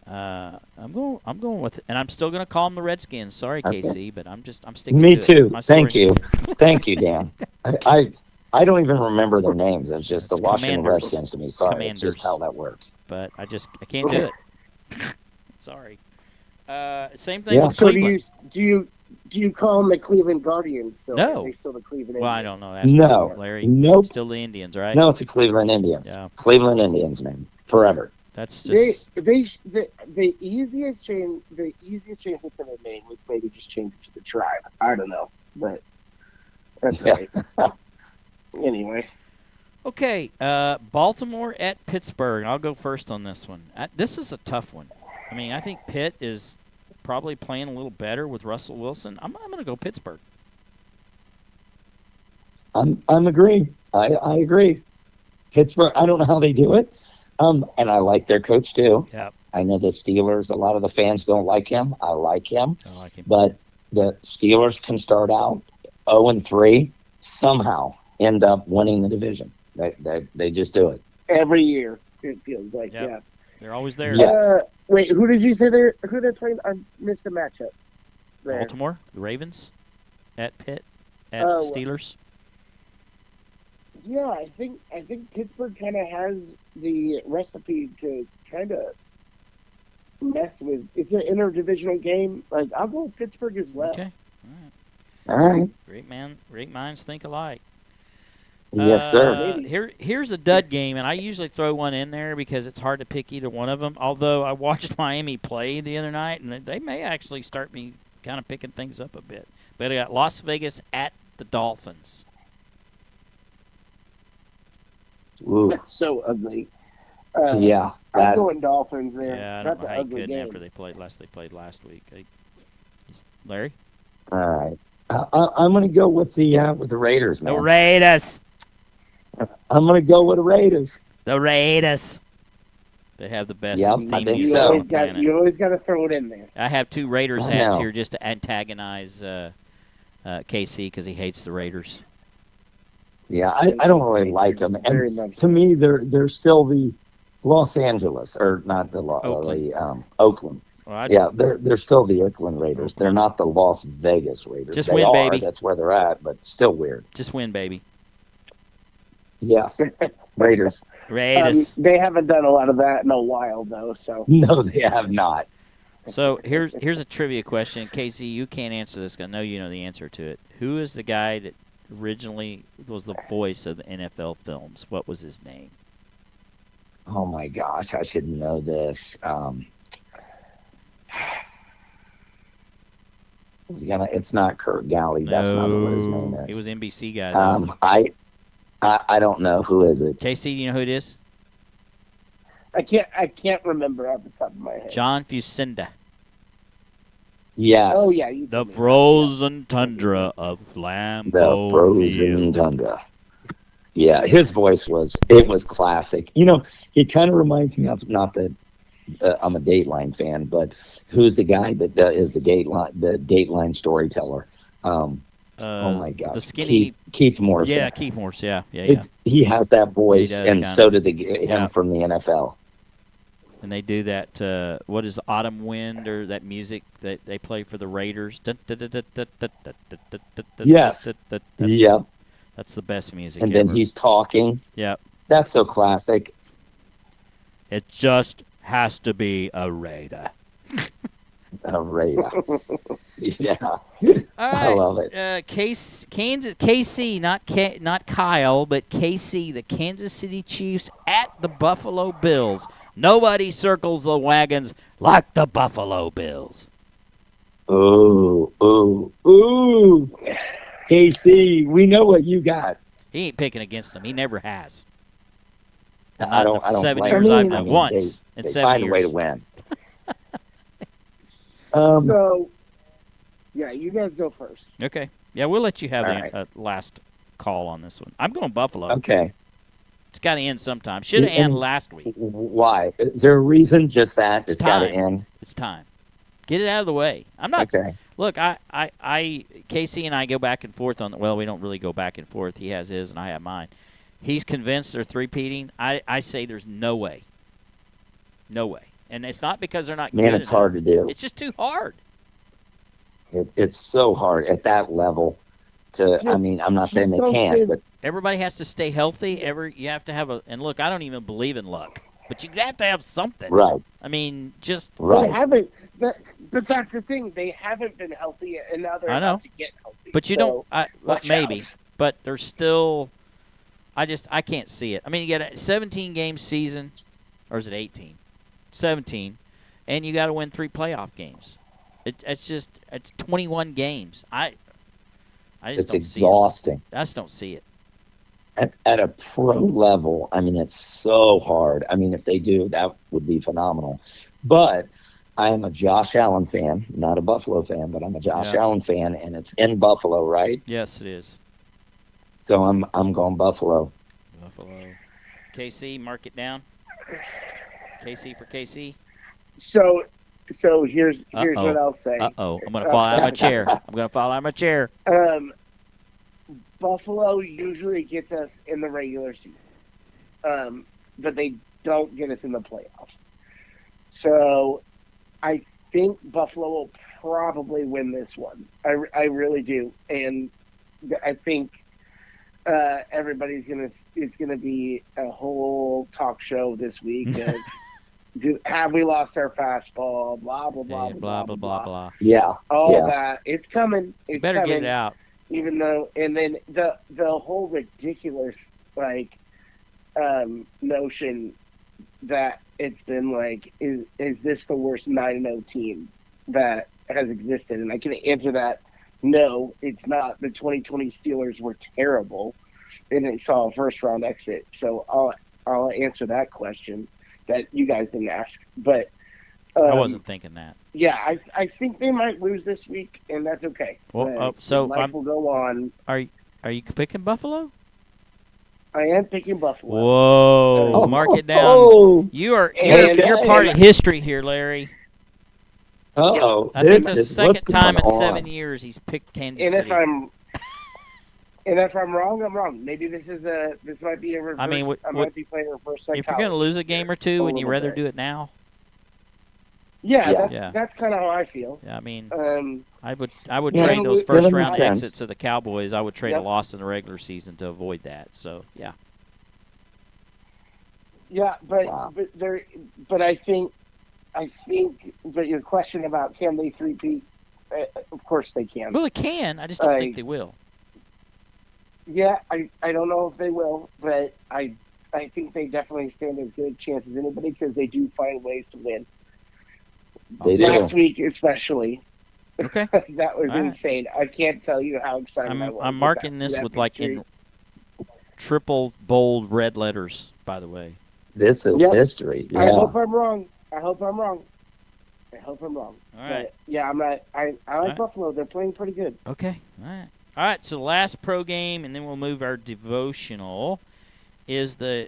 Speaker 1: I'm going with it, and I'm still going to call them the Redskins. Sorry, KC, but I'm sticking.
Speaker 3: Me
Speaker 1: to
Speaker 3: too.
Speaker 1: It.
Speaker 3: Thank you, Dan. I don't even remember their names. It's just the Washington Redskins to me. Sorry, it's just how that works.
Speaker 1: But I can't do it. Sorry. Same thing with
Speaker 2: so
Speaker 1: Cleveland.
Speaker 2: do you call them the Cleveland Guardians still?
Speaker 1: No.
Speaker 2: Are they still the Cleveland Indians?
Speaker 1: Well, I don't know. That's
Speaker 3: No.
Speaker 1: Larry.
Speaker 3: Nope.
Speaker 1: Still the Indians, right?
Speaker 3: No, it's the Cleveland Indians.
Speaker 1: Yeah.
Speaker 3: Cleveland Indians, man. Forever.
Speaker 1: That's just
Speaker 2: the easiest change they could have made was maybe just change it to the tribe. I don't know, but that's right. Anyway.
Speaker 1: Okay, Baltimore at Pittsburgh. I'll go first on this one. This is a tough one. I mean, I think Pitt is probably playing a little better with Russell Wilson. I'm going to go Pittsburgh.
Speaker 3: I'm agreeing. I agree. Pittsburgh. I don't know how they do it. And I like their coach too.
Speaker 1: Yeah.
Speaker 3: I know the Steelers. A lot of the fans don't like him. I like him.
Speaker 1: I like him.
Speaker 3: But the Steelers can start out 0-3, somehow end up winning the division. They just do it
Speaker 2: every year. It feels like yeah.
Speaker 1: They're always there.
Speaker 3: Yes.
Speaker 2: Wait, who did you say who they're playing? I missed the matchup. There.
Speaker 1: Baltimore, the Ravens, at Pitt, at Steelers.
Speaker 2: Yeah, I think Pittsburgh kind of has the recipe to kind of mess with. It's an interdivisional game. Like I'll go with Pittsburgh as well.
Speaker 1: Okay,
Speaker 3: all right.
Speaker 1: Great minds think alike.
Speaker 3: Yes, sir.
Speaker 1: Here's a dud game, and I usually throw one in there because it's hard to pick either one of them. Although I watched Miami play the other night, and they may actually start me kind of picking things up a bit. But I got Las Vegas at the Dolphins.
Speaker 3: Ooh.
Speaker 2: That's so ugly.
Speaker 3: Yeah,
Speaker 2: I'm going Dolphins there.
Speaker 1: Yeah, I
Speaker 2: That's
Speaker 1: don't know
Speaker 2: an
Speaker 1: how you
Speaker 2: ugly
Speaker 1: couldn't
Speaker 2: game.
Speaker 1: after they played last week. Larry?
Speaker 3: All right. I'm going to go with the Raiders, man.
Speaker 1: The Raiders.
Speaker 3: I'm going to go with the Raiders.
Speaker 1: The Raiders. They have the best
Speaker 3: Yep, I think
Speaker 1: music
Speaker 3: so.
Speaker 1: on the planet.
Speaker 2: You always got to throw it in there.
Speaker 1: I have two Raiders
Speaker 3: I
Speaker 1: hats
Speaker 3: know.
Speaker 1: here just to antagonize KC because he hates the Raiders.
Speaker 3: Yeah, I don't really like them.
Speaker 2: Very
Speaker 3: And
Speaker 2: much.
Speaker 3: to me, they're still the Los Angeles, or not the Oakland.
Speaker 1: Well,
Speaker 3: Yeah, they're still the Oakland Raiders. They're not the Las Vegas Raiders.
Speaker 1: Just
Speaker 3: they
Speaker 1: win,
Speaker 3: are.
Speaker 1: baby.
Speaker 3: That's where they're at, but still weird.
Speaker 1: Just win, baby.
Speaker 3: Yes, Raiders.
Speaker 1: Raiders.
Speaker 2: They haven't done a lot of that in a while, though. So
Speaker 3: No, they have not.
Speaker 1: So here's a trivia question. Casey, you can't answer this. I know you know the answer to it. Who is the guy that originally was the voice of the NFL films? What was his name?
Speaker 3: Oh my gosh, I should know this. It's not Kurt Galley. That's not what his name is.
Speaker 1: He was NBC guy. Though.
Speaker 3: I don't know who is it.
Speaker 1: Casey, do you know who it is?
Speaker 2: I can't remember off the top of my head.
Speaker 1: John Fusenda.
Speaker 3: Yes.
Speaker 2: Oh yeah,
Speaker 1: The frozen tundra of Lambeau
Speaker 3: The frozen
Speaker 1: Field.
Speaker 3: tundra. Yeah, his voice was classic. It kind of reminds me of, not that I'm a Dateline fan, but who's the guy that is the Dateline storyteller? Oh my
Speaker 1: The
Speaker 3: gosh,
Speaker 1: skinny.
Speaker 3: Keith Morrison.
Speaker 1: Yeah, Keith Morse. Yeah.
Speaker 3: He has that voice,
Speaker 1: does,
Speaker 3: and
Speaker 1: kinda.
Speaker 3: so did him
Speaker 1: Yeah.
Speaker 3: from the NFL.
Speaker 1: And they do that. What is Autumn Wind or that music that they play for the Raiders?
Speaker 3: Yes. Yep.
Speaker 1: That's the best music.
Speaker 3: And then
Speaker 1: ever.
Speaker 3: he's talking.
Speaker 1: Yep.
Speaker 3: That's so classic.
Speaker 1: It just has to be a Raider.
Speaker 3: Raider. Yeah.
Speaker 1: All right.
Speaker 3: I love it.
Speaker 1: KC, not Kyle, but KC, the Kansas City Chiefs at the Buffalo Bills. Nobody circles the wagons like the Buffalo Bills.
Speaker 3: Ooh. KC, we know what you got.
Speaker 1: He ain't picking against them. He never has.
Speaker 3: I don't.
Speaker 1: 7
Speaker 3: blame
Speaker 1: years
Speaker 3: him.
Speaker 1: I've
Speaker 3: I
Speaker 1: been
Speaker 3: mean,
Speaker 1: once in
Speaker 3: they
Speaker 1: 7
Speaker 3: find
Speaker 1: years.
Speaker 3: a way to win.
Speaker 2: So, yeah, you guys go first.
Speaker 1: Okay. Yeah, we'll let you have
Speaker 3: All
Speaker 1: the
Speaker 3: right.
Speaker 1: last call on this one. I'm going Buffalo.
Speaker 3: Okay.
Speaker 1: It's got to end sometime. Should have ended last week.
Speaker 3: Why? Is there a reason? Just that it's got to
Speaker 1: time.
Speaker 3: end.
Speaker 1: It's time. Get it out of the way. I'm not.
Speaker 3: Okay.
Speaker 1: Look, Casey and I go back and forth on. Well, we don't really go back and forth. He has his, and I have mine. He's convinced they're three-peating. I say there's no way. No way. And it's not because they're not good.
Speaker 3: Man, it's hard to do.
Speaker 1: It's just too hard.
Speaker 3: It's so hard at that level. I mean, I'm not saying they can't, but
Speaker 1: Everybody has to stay healthy. You have to have and look, I don't even believe in luck, but you have to have something.
Speaker 3: right.
Speaker 1: I mean, just
Speaker 3: Right.
Speaker 2: They haven't, but that's the thing. They haven't been healthy, and now they're
Speaker 1: I know.
Speaker 2: about to get healthy.
Speaker 1: But you
Speaker 2: So,
Speaker 1: don't.
Speaker 2: watch
Speaker 1: Maybe,
Speaker 2: out.
Speaker 1: but there's still. I can't see it. I mean, you got a 17 game season, or is it 18? 17, and you got to win 3 playoff games. It's 21 games. I just
Speaker 3: It's
Speaker 1: don't
Speaker 3: exhausting.
Speaker 1: see it. I just don't see it.
Speaker 3: At a pro level, I mean, it's so hard. I mean, if they do, that would be phenomenal. But I am a Josh Allen fan, not a Buffalo fan, but I'm a Josh Allen fan, and it's in Buffalo, right?
Speaker 1: Yes, it is.
Speaker 3: So I'm going Buffalo.
Speaker 1: Buffalo. KC, mark it down. KC for KC.
Speaker 2: So here's what I'll say.
Speaker 1: Uh-oh. I'm going to fall out of my chair.
Speaker 2: Buffalo usually gets us in the regular season, but they don't get us in the playoffs. So I think Buffalo will probably win this one. I really do, and I think everybody's it's gonna be a whole talk show this week of have we lost our fastball? Blah blah blah
Speaker 1: blah blah blah blah.
Speaker 3: Yeah.
Speaker 2: All that. It's coming. It's
Speaker 1: Better
Speaker 2: coming.
Speaker 1: get it out.
Speaker 2: Even though, and then the whole ridiculous notion that it's been like, is this the worst 9-0 team that has existed? And I can answer that. No, it's not. The 2020 Steelers were terrible, and they saw a first round exit. So I'll answer that question that you guys didn't ask, but.
Speaker 1: I wasn't thinking that.
Speaker 2: Yeah, I think they might lose this week, and that's okay.
Speaker 1: Well, so
Speaker 2: life will go on.
Speaker 1: Are you picking Buffalo?
Speaker 2: I am picking Buffalo.
Speaker 1: Whoa! Mark it down.
Speaker 3: Oh,
Speaker 1: You're
Speaker 3: Okay.
Speaker 1: part of history here, Larry.
Speaker 3: uh-oh.
Speaker 1: I think the
Speaker 3: This is
Speaker 1: second
Speaker 3: what's
Speaker 1: time in
Speaker 3: going
Speaker 1: 7
Speaker 3: on.
Speaker 1: years he's picked Kansas
Speaker 2: And
Speaker 1: City.
Speaker 2: if I'm wrong, I'm wrong. Maybe this might be a reverse.
Speaker 1: I mean,
Speaker 2: I might be playing reverse psychology.
Speaker 1: if you're going to lose a game or two,
Speaker 2: A
Speaker 1: would you
Speaker 2: little
Speaker 1: rather
Speaker 2: bit.
Speaker 1: do it now?
Speaker 2: Yeah,
Speaker 1: Yeah.
Speaker 2: that's kind of how I feel.
Speaker 1: Yeah, I mean, I would
Speaker 3: Yeah,
Speaker 1: trade those
Speaker 3: that
Speaker 1: first
Speaker 3: makes
Speaker 1: round
Speaker 3: sense.
Speaker 1: exits of the Cowboys. I would trade a
Speaker 2: Yep.
Speaker 1: loss in the regular season to avoid that. So yeah.
Speaker 2: Yeah, but
Speaker 3: Wow.
Speaker 2: but I think, but your question about can they three-peat? Of course they can.
Speaker 1: Well, it can. I just don't think they will.
Speaker 2: Yeah, I don't know if they will, but I think they definitely stand as good a chance as anybody because they do find ways to win.
Speaker 3: They do.
Speaker 2: Last week especially,
Speaker 1: Okay.
Speaker 2: that was
Speaker 1: All right.
Speaker 2: insane. I can't tell you how excited I was.
Speaker 1: I'm
Speaker 2: with
Speaker 1: marking
Speaker 2: that-
Speaker 1: this
Speaker 2: that
Speaker 1: with like
Speaker 2: victory.
Speaker 1: in triple bold red letters. By the way.
Speaker 3: This is
Speaker 2: Yep.
Speaker 3: history.
Speaker 2: I
Speaker 3: Yeah.
Speaker 2: hope I'm wrong. All
Speaker 1: right.
Speaker 2: But, yeah, I'm not. I like
Speaker 1: right.
Speaker 2: Buffalo. They're playing pretty good.
Speaker 1: Okay. All right. So the last pro game, and then we'll move our devotional. Is the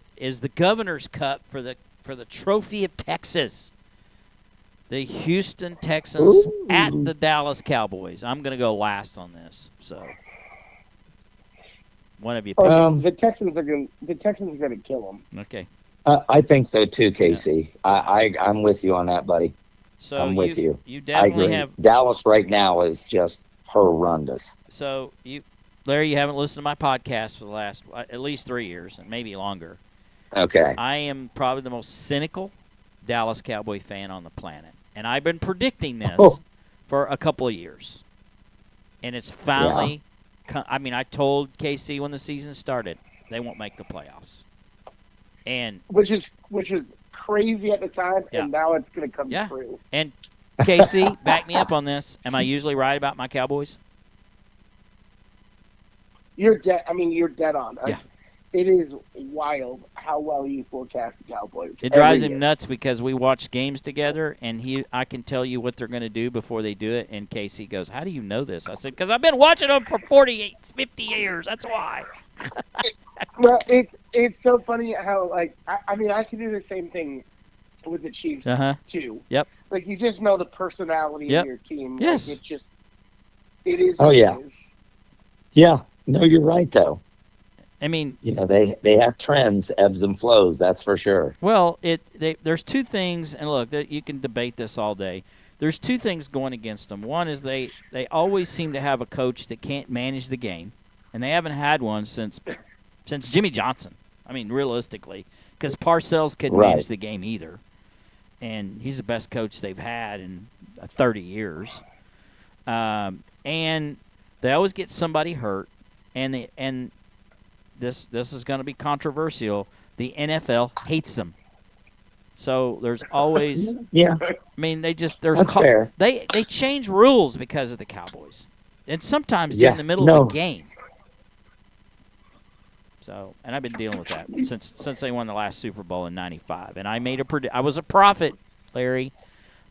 Speaker 1: Governor's Cup for the Trophy of Texas. The Houston Texans
Speaker 3: Ooh.
Speaker 1: at the Dallas Cowboys. I'm going to go last on this. So, one of you pick.
Speaker 2: The Texans are going to kill them.
Speaker 1: Okay.
Speaker 3: I think so too, Casey. I'm with you on that, buddy.
Speaker 1: So
Speaker 3: I'm with you.
Speaker 1: You
Speaker 3: I
Speaker 1: definitely
Speaker 3: agree.
Speaker 1: have.
Speaker 3: Dallas right now is just horrendous.
Speaker 1: So Larry, you haven't listened to my podcast for the last at least 3 years and maybe longer.
Speaker 3: Okay.
Speaker 1: I am probably the most cynical Dallas Cowboy fan on the planet, and I've been predicting this for a couple of years, and it's finally. Yeah. I mean, I told KC when the season started they won't make the playoffs, and
Speaker 2: which is crazy at the time,
Speaker 1: yeah.
Speaker 2: and now it's going to come true.
Speaker 1: And KC, back me up on this. Am I usually right about my Cowboys?
Speaker 2: You're dead. I mean, you're dead on.
Speaker 1: Yeah.
Speaker 2: It is wild how well you forecast the Cowboys.
Speaker 1: It drives him nuts because we watch games together, and I can tell you what they're going to do before they do it. And Casey goes, "How do you know this?" I said, "Because I've been watching them for 48, 50 years. That's why."
Speaker 2: Well, it's so funny how, like, I mean, I can do the same thing with the Chiefs too.
Speaker 1: Yep.
Speaker 2: Like, you just know the personality of your team.
Speaker 1: Yes.
Speaker 2: Like, it is.
Speaker 3: Oh, yeah.
Speaker 2: It is.
Speaker 3: Yeah. No, you're right though.
Speaker 1: I mean,
Speaker 3: they have trends, ebbs and flows. That's for sure.
Speaker 1: Well, there's two things, and look, you can debate this all day. There's two things going against them. One is they always seem to have a coach that can't manage the game, and they haven't had one since Jimmy Johnson. I mean, realistically, because Parcells couldn't manage the game either, and he's the best coach they've had in 30 years. And they always get somebody hurt, and this is going to be controversial. The NFL hates them. So there's always I mean, fair. They change rules because of the Cowboys, and sometimes during the middle of the game. So, and I've been dealing with that since they won the last Super Bowl in '95. And I made I was a prophet, Larry.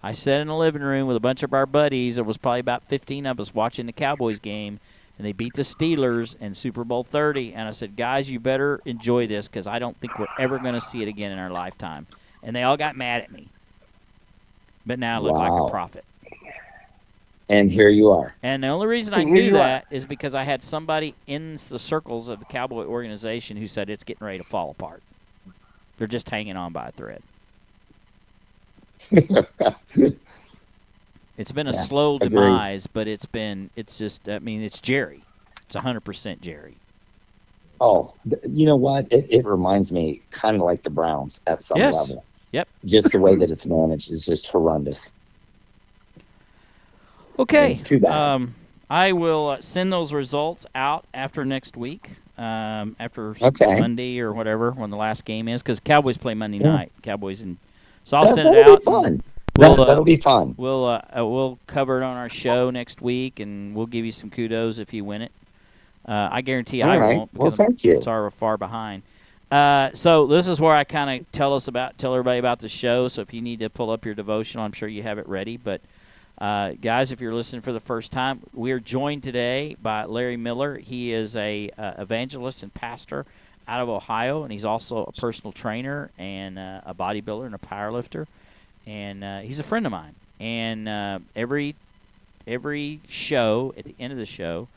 Speaker 1: I sat in the living room with a bunch of our buddies. There was probably about 15 of us watching the Cowboys game, and they beat the Steelers in Super Bowl 30. And I said, guys, you better enjoy this because I don't think we're ever going to see it again in our lifetime. And they all got mad at me. But now I look like a prophet.
Speaker 3: And here you are.
Speaker 1: And the only reason I knew that is because I had somebody in the circles of the Cowboy organization who said it's getting ready to fall apart. They're just hanging on by a thread. It's been a slow demise, but it's just, I mean, it's Jerry. It's 100% Jerry.
Speaker 3: Oh, you know what? It reminds me kind of like the Browns at some level.
Speaker 1: Yep.
Speaker 3: Just the way that it's managed is just horrendous.
Speaker 1: Okay.
Speaker 3: Too bad.
Speaker 1: I will send those results out after next week, after Monday or whatever, when the last game is, because Cowboys play Monday night. Cowboys, and so I'll send it out.
Speaker 3: Fun. That'll be fun.
Speaker 1: We'll cover it on our show next week, and we'll give you some kudos if you win it. I guarantee I won't.
Speaker 3: Well, thank you.
Speaker 1: Sorry, we're far behind. So this is where I kind of tell everybody about the show. So if you need to pull up your devotional, I'm sure you have it ready. But guys, if you're listening for the first time, we are joined today by Larry Miller. He is a evangelist and pastor out of Ohio, and he's also a personal trainer and a bodybuilder and a powerlifter. And he's a friend of mine. And every show, at the end of the show,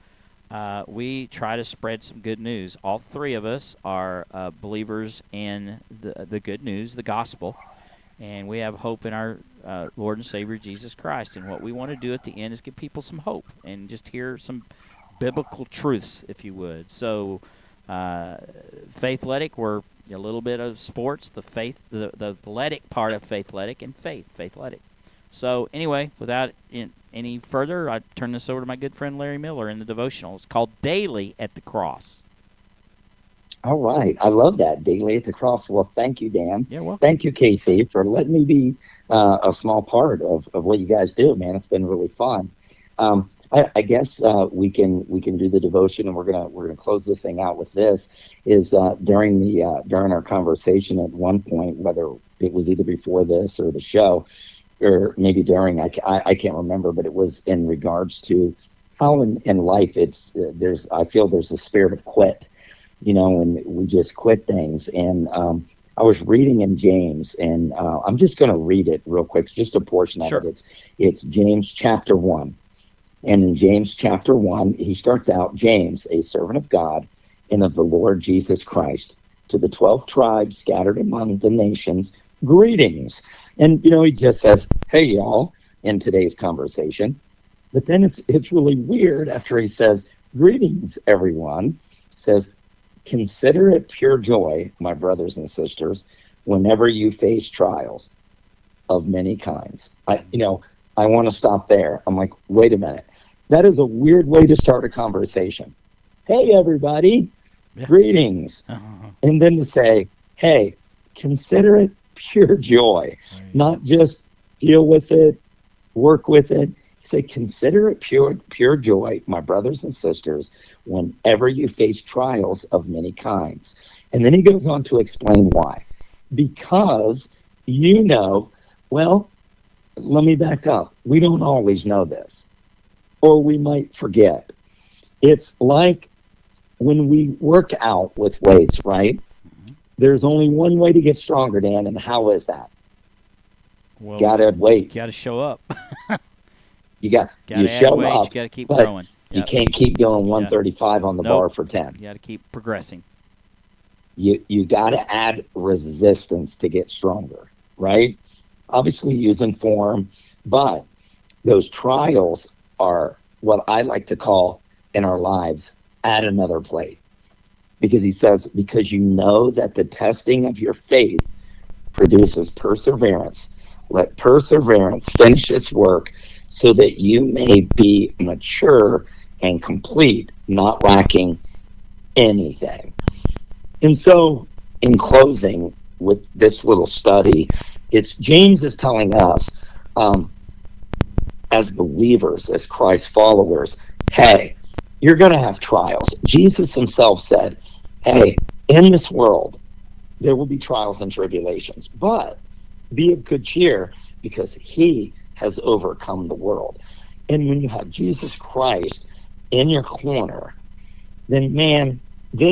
Speaker 1: we try to spread some good news. All three of us are believers in the good news, the gospel, and we have hope in our Lord and Savior Jesus Christ. And what we want to do at the end is give people some hope and just hear some biblical truths, if you would. So, Faithletic, we're a little bit of sports, the athletic part of Faithletic, and Faithletic. So anyway, without any further, I turn this over to my good friend Larry Miller in the devotional. It's called Daily at the Cross.
Speaker 3: All right. I love that, Daily at the Cross. Well, thank you, Dan.
Speaker 1: You're welcome.
Speaker 3: Thank you, Casey, for letting me be a small part of what you guys do, man. It's been really fun. I guess we can do the devotion, and we're gonna close this thing out with this. Is during our conversation at one point, whether it was either before this or the show, or maybe during, I can't remember, but it was in regards to how in life I feel there's a spirit of quit, and we just quit things. And I was reading in James, and I'm just going to read it real quick, just a portion of
Speaker 1: Sure.
Speaker 3: it. It's James chapter 1. And in James chapter 1, he starts out, James, a servant of God and of the Lord Jesus Christ, to the 12 tribes scattered among the nations, greetings. And, he just says, hey, y'all, in today's conversation. But then it's really weird after he says, greetings, everyone. He says, consider it pure joy, my brothers and sisters, whenever you face trials of many kinds. I want to stop there. I'm like, wait a minute. That is a weird way to start a conversation. Hey, everybody, greetings. And then to say, hey, consider it pure joy, not just deal with it, work with it. Say, consider it pure joy, my brothers and sisters, whenever you face trials of many kinds. And then he goes on to explain why. Because well, let me back up. We don't always know this, or we might forget. It's like when we work out with weights, right? There's only one way to get stronger, Dan, and how is that?
Speaker 1: Well,
Speaker 3: gotta have weight.
Speaker 1: You got to show up.
Speaker 3: You
Speaker 1: show
Speaker 3: show up.
Speaker 1: You got to keep growing.
Speaker 3: You can't keep going 135 on the bar for 10.
Speaker 1: You got to keep progressing.
Speaker 3: You got to add resistance to get stronger, right? Obviously using form, but those trials are what I like to call in our lives, add another plate. Because he says, because you know that the testing of your faith produces perseverance. Let perseverance finish its work so that you may be mature and complete, not lacking anything. And so, in closing with this little study, James is telling us, as believers, as Christ followers, hey, you're going to have trials. Jesus himself said, hey, in this world, there will be trials and tribulations, but be of good cheer because he has overcome the world. And when you have Jesus Christ in your corner, then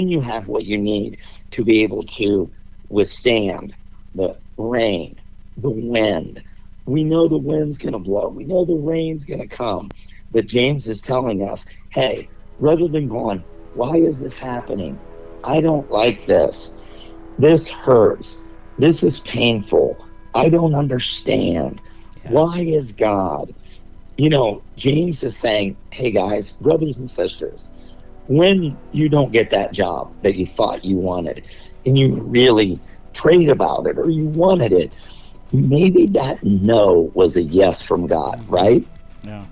Speaker 3: you have what you need to be able to withstand the rain, the wind. We know the wind's going to blow. We know the rain's going to come. But James is telling us, hey, rather than going, why is this happening? I don't like this. This hurts. This is painful. I don't understand. Yeah. Why is God? James is saying, hey guys, brothers and sisters, when you don't get that job that you thought you wanted and you really prayed about it or you wanted it, maybe that no was a yes from God, right?
Speaker 1: Yeah.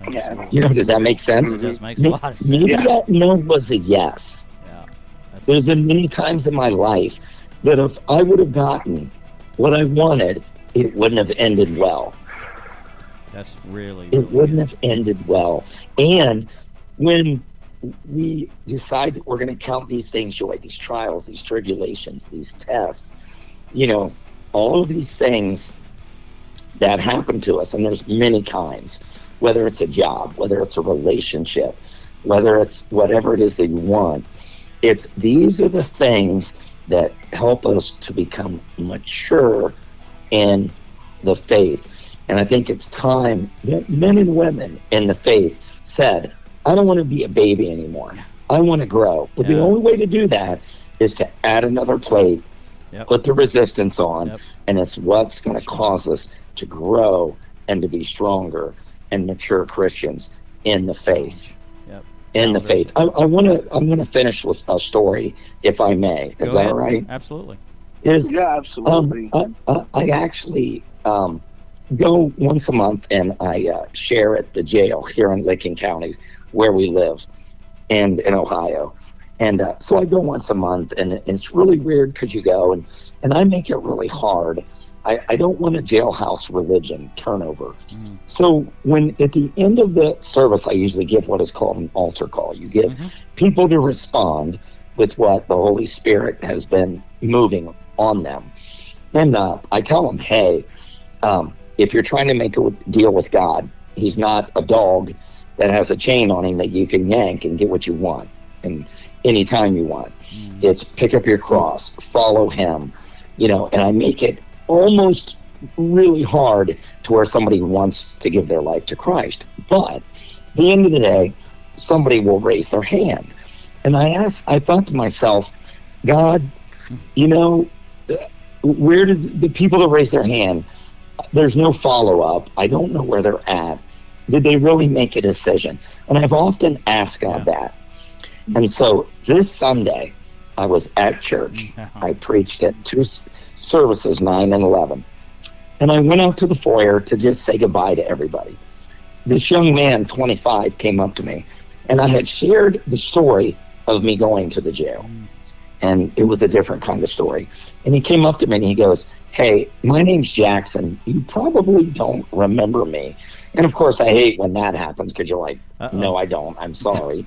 Speaker 3: Yeah. Does that make sense?
Speaker 1: It does make a lot of sense.
Speaker 3: Maybe that no was a yes.
Speaker 1: Yeah.
Speaker 3: There's been many times in my life that if I would have gotten what I wanted, it wouldn't have ended well.
Speaker 1: That's really
Speaker 3: it wouldn't have ended well. And when we decide that we're going to count these things joy, these trials, these tribulations, these tests, all of these things that happen to us, and there's many kinds, whether it's a job, whether it's a relationship, whether it's whatever it is that you want, these are the things that help us to become mature in the faith. And I think it's time that men and women in the faith said, I don't want to be a baby anymore. I want to grow. But the only way to do that is to add another plate, put the resistance on, and it's what's going to cause us to grow and to be stronger and mature Christians in the faith. In the faith. I want to finish with a story, if I may. Is that all right?
Speaker 1: Absolutely.
Speaker 2: Yeah, absolutely.
Speaker 3: I actually go once a month and I share at the jail here in Licking County where we live and in Ohio. And so I go once a month, and it's really weird because you go and I make it really hard. I don't want a jailhouse religion turnover. So when at the end of the service, I usually give what is called an altar call. You give people to respond with what the Holy Spirit has been moving on them. And I tell them, hey, if you're trying to make a deal with God, he's not a dog that has a chain on him that you can yank and get what you want. And anytime you want. It's pick up your cross, follow him, and I make it almost really hard to where somebody wants to give their life to Christ. But at the end of the day, somebody will raise their hand. And I thought to myself, God, where did the people that raise their hand, there's no follow-up. I don't know where they're at. Did they really make a decision? And I've often asked God that. And so this Sunday, I was at church. I preached at 2 services, 9 and 11. And I went out to the foyer to just say goodbye to everybody. This young man, 25, came up to me. And I had shared the story of me going to the jail. And it was a different kind of story. And he came up to me and he goes, "Hey, my name's Jackson. You probably don't remember me." And of course, I hate when that happens because you're like, "No, I don't. I'm sorry."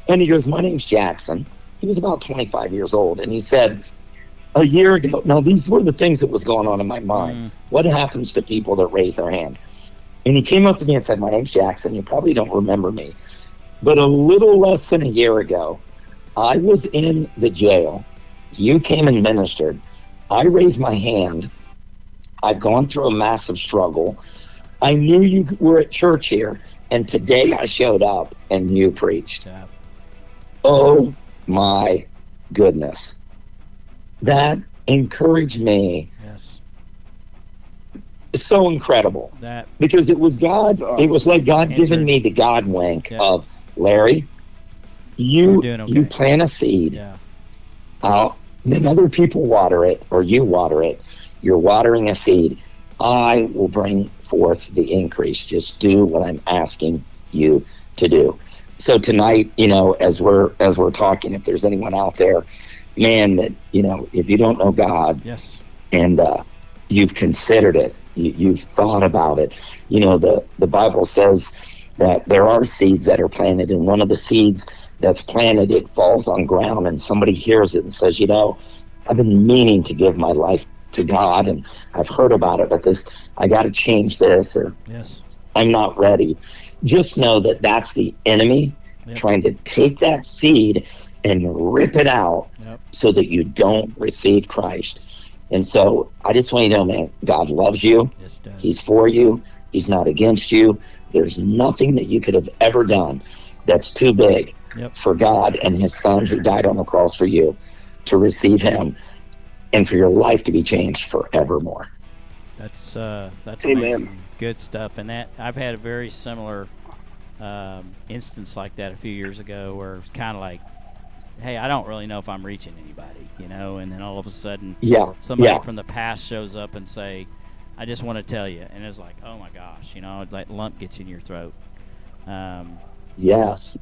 Speaker 3: And he goes, "My name's Jackson." He was about 25 years old. And he said, "A year ago," now these were the things that was going on in my mind. What happens to people that raise their hand? And he came up to me and said, "My name's Jackson. You probably don't remember me. But a little less than a year ago, I was in the jail. You came and ministered. I raised my hand. I've gone through a massive struggle. I knew you were at church here, and today I showed up and you preached." Oh my goodness. That encouraged me.
Speaker 1: Yes.
Speaker 3: It's so incredible. Because it was God, it was like God giving me the God wink of, "Larry, you plant a seed. Then other people water it, or you water it. You're watering a seed. I will bring forth the increase. Just do what I'm asking you to do." So tonight, as we're talking, if there's anyone out there, man, that if you don't know God, and you've considered it, you've thought about it. The Bible says that there are seeds that are planted, and one of the seeds that's planted, it falls on ground, and somebody hears it and says, "I've been meaning to give my life to God, and I've heard about it, but I got to change this, or I'm not ready." Just know that that's the enemy trying to take that seed and rip it out so that you don't receive Christ. And so I just want you to know, man, God loves you. He's for you. He's not against you. There's nothing that you could have ever done that's too big for God and his son who died on the cross for you to receive him and for your life to be changed forevermore.
Speaker 1: That's
Speaker 2: Amen.
Speaker 1: amazing. Good stuff. And that I've had a very similar instance like that a few years ago, where it's kind of like, hey, I don't really know if I'm reaching anybody, and then all of a sudden somebody from the past shows up and say, "I just want to tell you," and it's like, oh my gosh, like lump gets in your throat.
Speaker 3: Yes.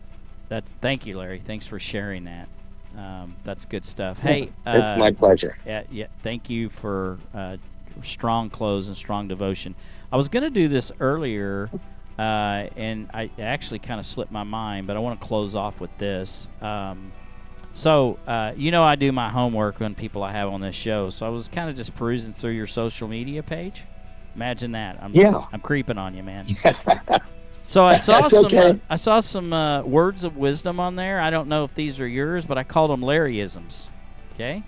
Speaker 1: Thank you, Larry. Thanks for sharing that. That's good stuff. Hey,
Speaker 3: it's my pleasure.
Speaker 1: Yeah. Thank you for strong close and strong devotion. I was going to do this earlier, and I actually kind of slipped my mind, but I want to close off with this. So, I do my homework on people I have on this show. So I was kind of just perusing through your social media page. Imagine that. I'm creeping on you, man. So I saw some words of wisdom on there. I don't know if these are yours, but I called them Larryisms. Okay.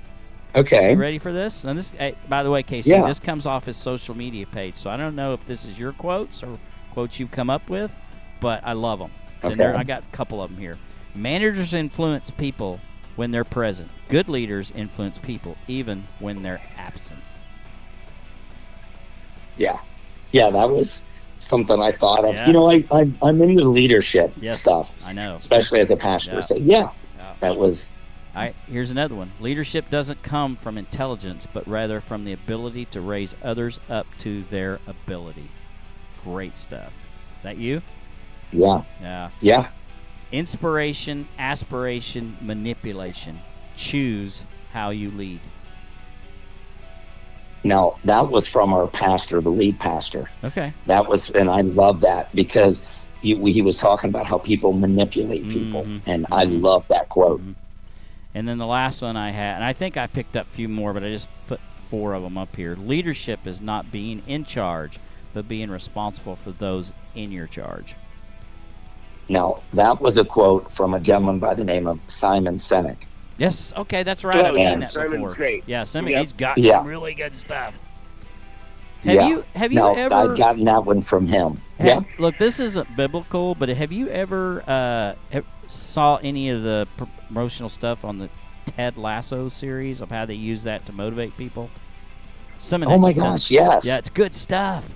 Speaker 1: So you ready for this? And this, by the way, Casey, this comes off his social media page. So I don't know if this is your quotes or quotes you've come up with, but I love them. I got a couple of them here. Managers influence people when they're present. Good leaders influence people even when they're absent. Yeah, that was something I thought of. I'm into leadership stuff. I know. Especially as a pastor. So, that was... All right, here's another one. Leadership doesn't come from intelligence, but rather from the ability to raise others up to their ability. Great stuff. That you? Yeah. Inspiration, aspiration, manipulation. Choose how you lead. Now, that was from our pastor, the lead pastor. Okay. That was, and I love that because he was talking about how people manipulate people, and I love that quote. And then the last one I had, and I think I picked up a few more, but I just put 4 of them up here. Leadership is not being in charge, but being responsible for those in your charge.
Speaker 3: Now, that was a quote from a gentleman by the name of Simon Sinek.
Speaker 1: Yes. Okay, that's right. I've seen that
Speaker 2: Simon's
Speaker 1: before.
Speaker 2: great.
Speaker 1: Yeah, Simon.
Speaker 2: Yep.
Speaker 1: He's got
Speaker 3: Yeah.
Speaker 1: some really good stuff.
Speaker 3: Yeah.
Speaker 1: Have you
Speaker 3: Now,
Speaker 1: ever
Speaker 3: I'd gotten that one from him. Yeah.
Speaker 1: Look, this isn't biblical, but have you ever saw any of the promotional stuff on the Ted Lasso series of how they use that to motivate people?
Speaker 3: Oh my gosh, yes.
Speaker 1: Yeah, it's good stuff.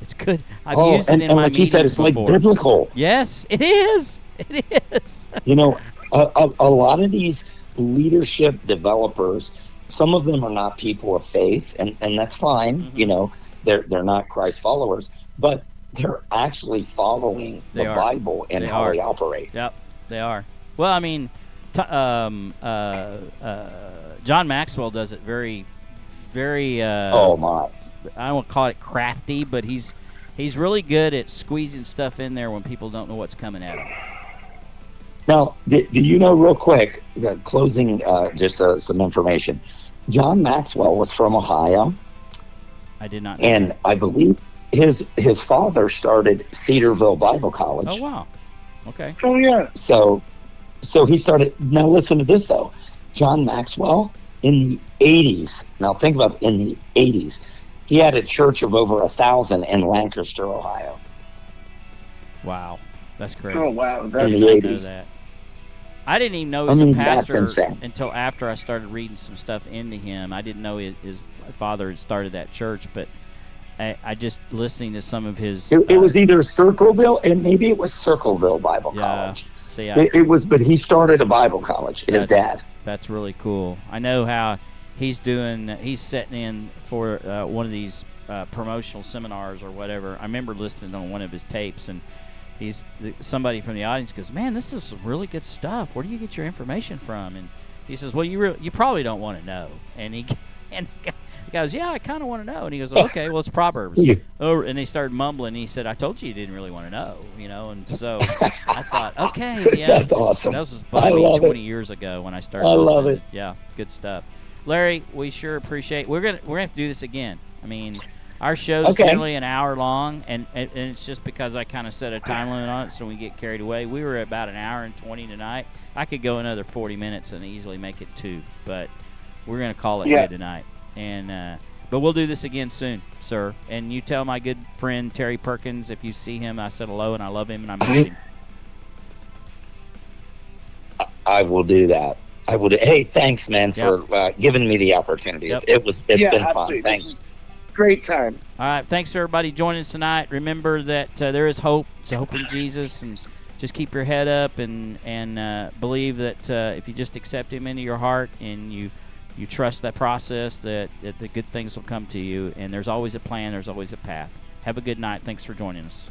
Speaker 1: It's good. I've
Speaker 3: Oh,
Speaker 1: used it in my
Speaker 3: like you said, it's
Speaker 1: meetings
Speaker 3: like biblical.
Speaker 1: Yes, it is. It is.
Speaker 3: You know, a lot of these leadership developers, some of them are not people of faith, and that's fine.
Speaker 1: Mhm.
Speaker 3: You know, they're not Christ followers, but they're actually following the Bible and how they operate.
Speaker 1: Yep, they are. Well, I mean, John Maxwell does it very, very.
Speaker 3: Oh my!
Speaker 1: I won't call it crafty, but he's really good at squeezing stuff in there when people don't know what's coming at them.
Speaker 3: Now, do you know, real quick, closing, just some information. John Maxwell was from Ohio.
Speaker 1: I did not know.
Speaker 3: And I believe his father started Cedarville Bible College.
Speaker 1: Oh, wow. Okay.
Speaker 2: Oh, yeah.
Speaker 3: So he started. Now, listen to this, though. John Maxwell, in the 80s, now think about it, in the 80s, he had a church of over 1,000 in Lancaster, Ohio.
Speaker 1: Wow. That's crazy.
Speaker 2: Oh, wow.
Speaker 3: In
Speaker 2: That's
Speaker 3: the
Speaker 1: I
Speaker 3: 80s.
Speaker 1: I didn't even know he was a pastor
Speaker 3: that's insane.
Speaker 1: until after I started reading some stuff into him. I didn't know his father had started that church, but I just listening to some of his.
Speaker 3: It was either Circleville, and maybe it was Circleville Bible College.
Speaker 1: See,
Speaker 3: it was, but he started a Bible college. His dad.
Speaker 1: That's really cool. I know how he's setting in for one of these promotional seminars or whatever. I remember listening on one of his tapes, and somebody from the audience goes, "Man, this is some really good stuff. Where do you get your information from?" And he says, "Well, you probably don't want to know." And he goes, "Yeah, I kind of want to know." And he goes, "Okay, well, it's Proverbs." Oh, and they started mumbling. And he said, "I told you didn't really want to know, you know." And so I thought, okay, yeah,
Speaker 3: that's awesome.
Speaker 1: That was probably 20 years ago when I started.
Speaker 3: I love
Speaker 1: listening.
Speaker 3: it.
Speaker 1: Yeah, good stuff. Larry, we sure appreciate. We're gonna have to do this again. I mean, our show's generally an hour long, and it's just because I kind of set a time limit on it, so we get carried away. We were at about an hour and 20 tonight. I could go another 40 minutes and easily make it 2, but we're gonna call it good tonight. And but we'll do this again soon, sir. And you tell my good friend Terry Perkins, if you see him, I said hello and I love him and I miss him.
Speaker 3: I will do that. I will. Hey, thanks, man, for giving me the opportunity.
Speaker 1: Yep.
Speaker 3: It's been
Speaker 2: absolutely.
Speaker 3: fun. Thanks.
Speaker 2: Great time.
Speaker 1: All right, thanks for everybody joining us tonight. Remember that there is hope. It's a hope in Jesus, and just keep your head up and believe that if you just accept Him into your heart and you trust that process, that the good things will come to you. And there's always a plan. There's always a path. Have a good night. Thanks for joining us.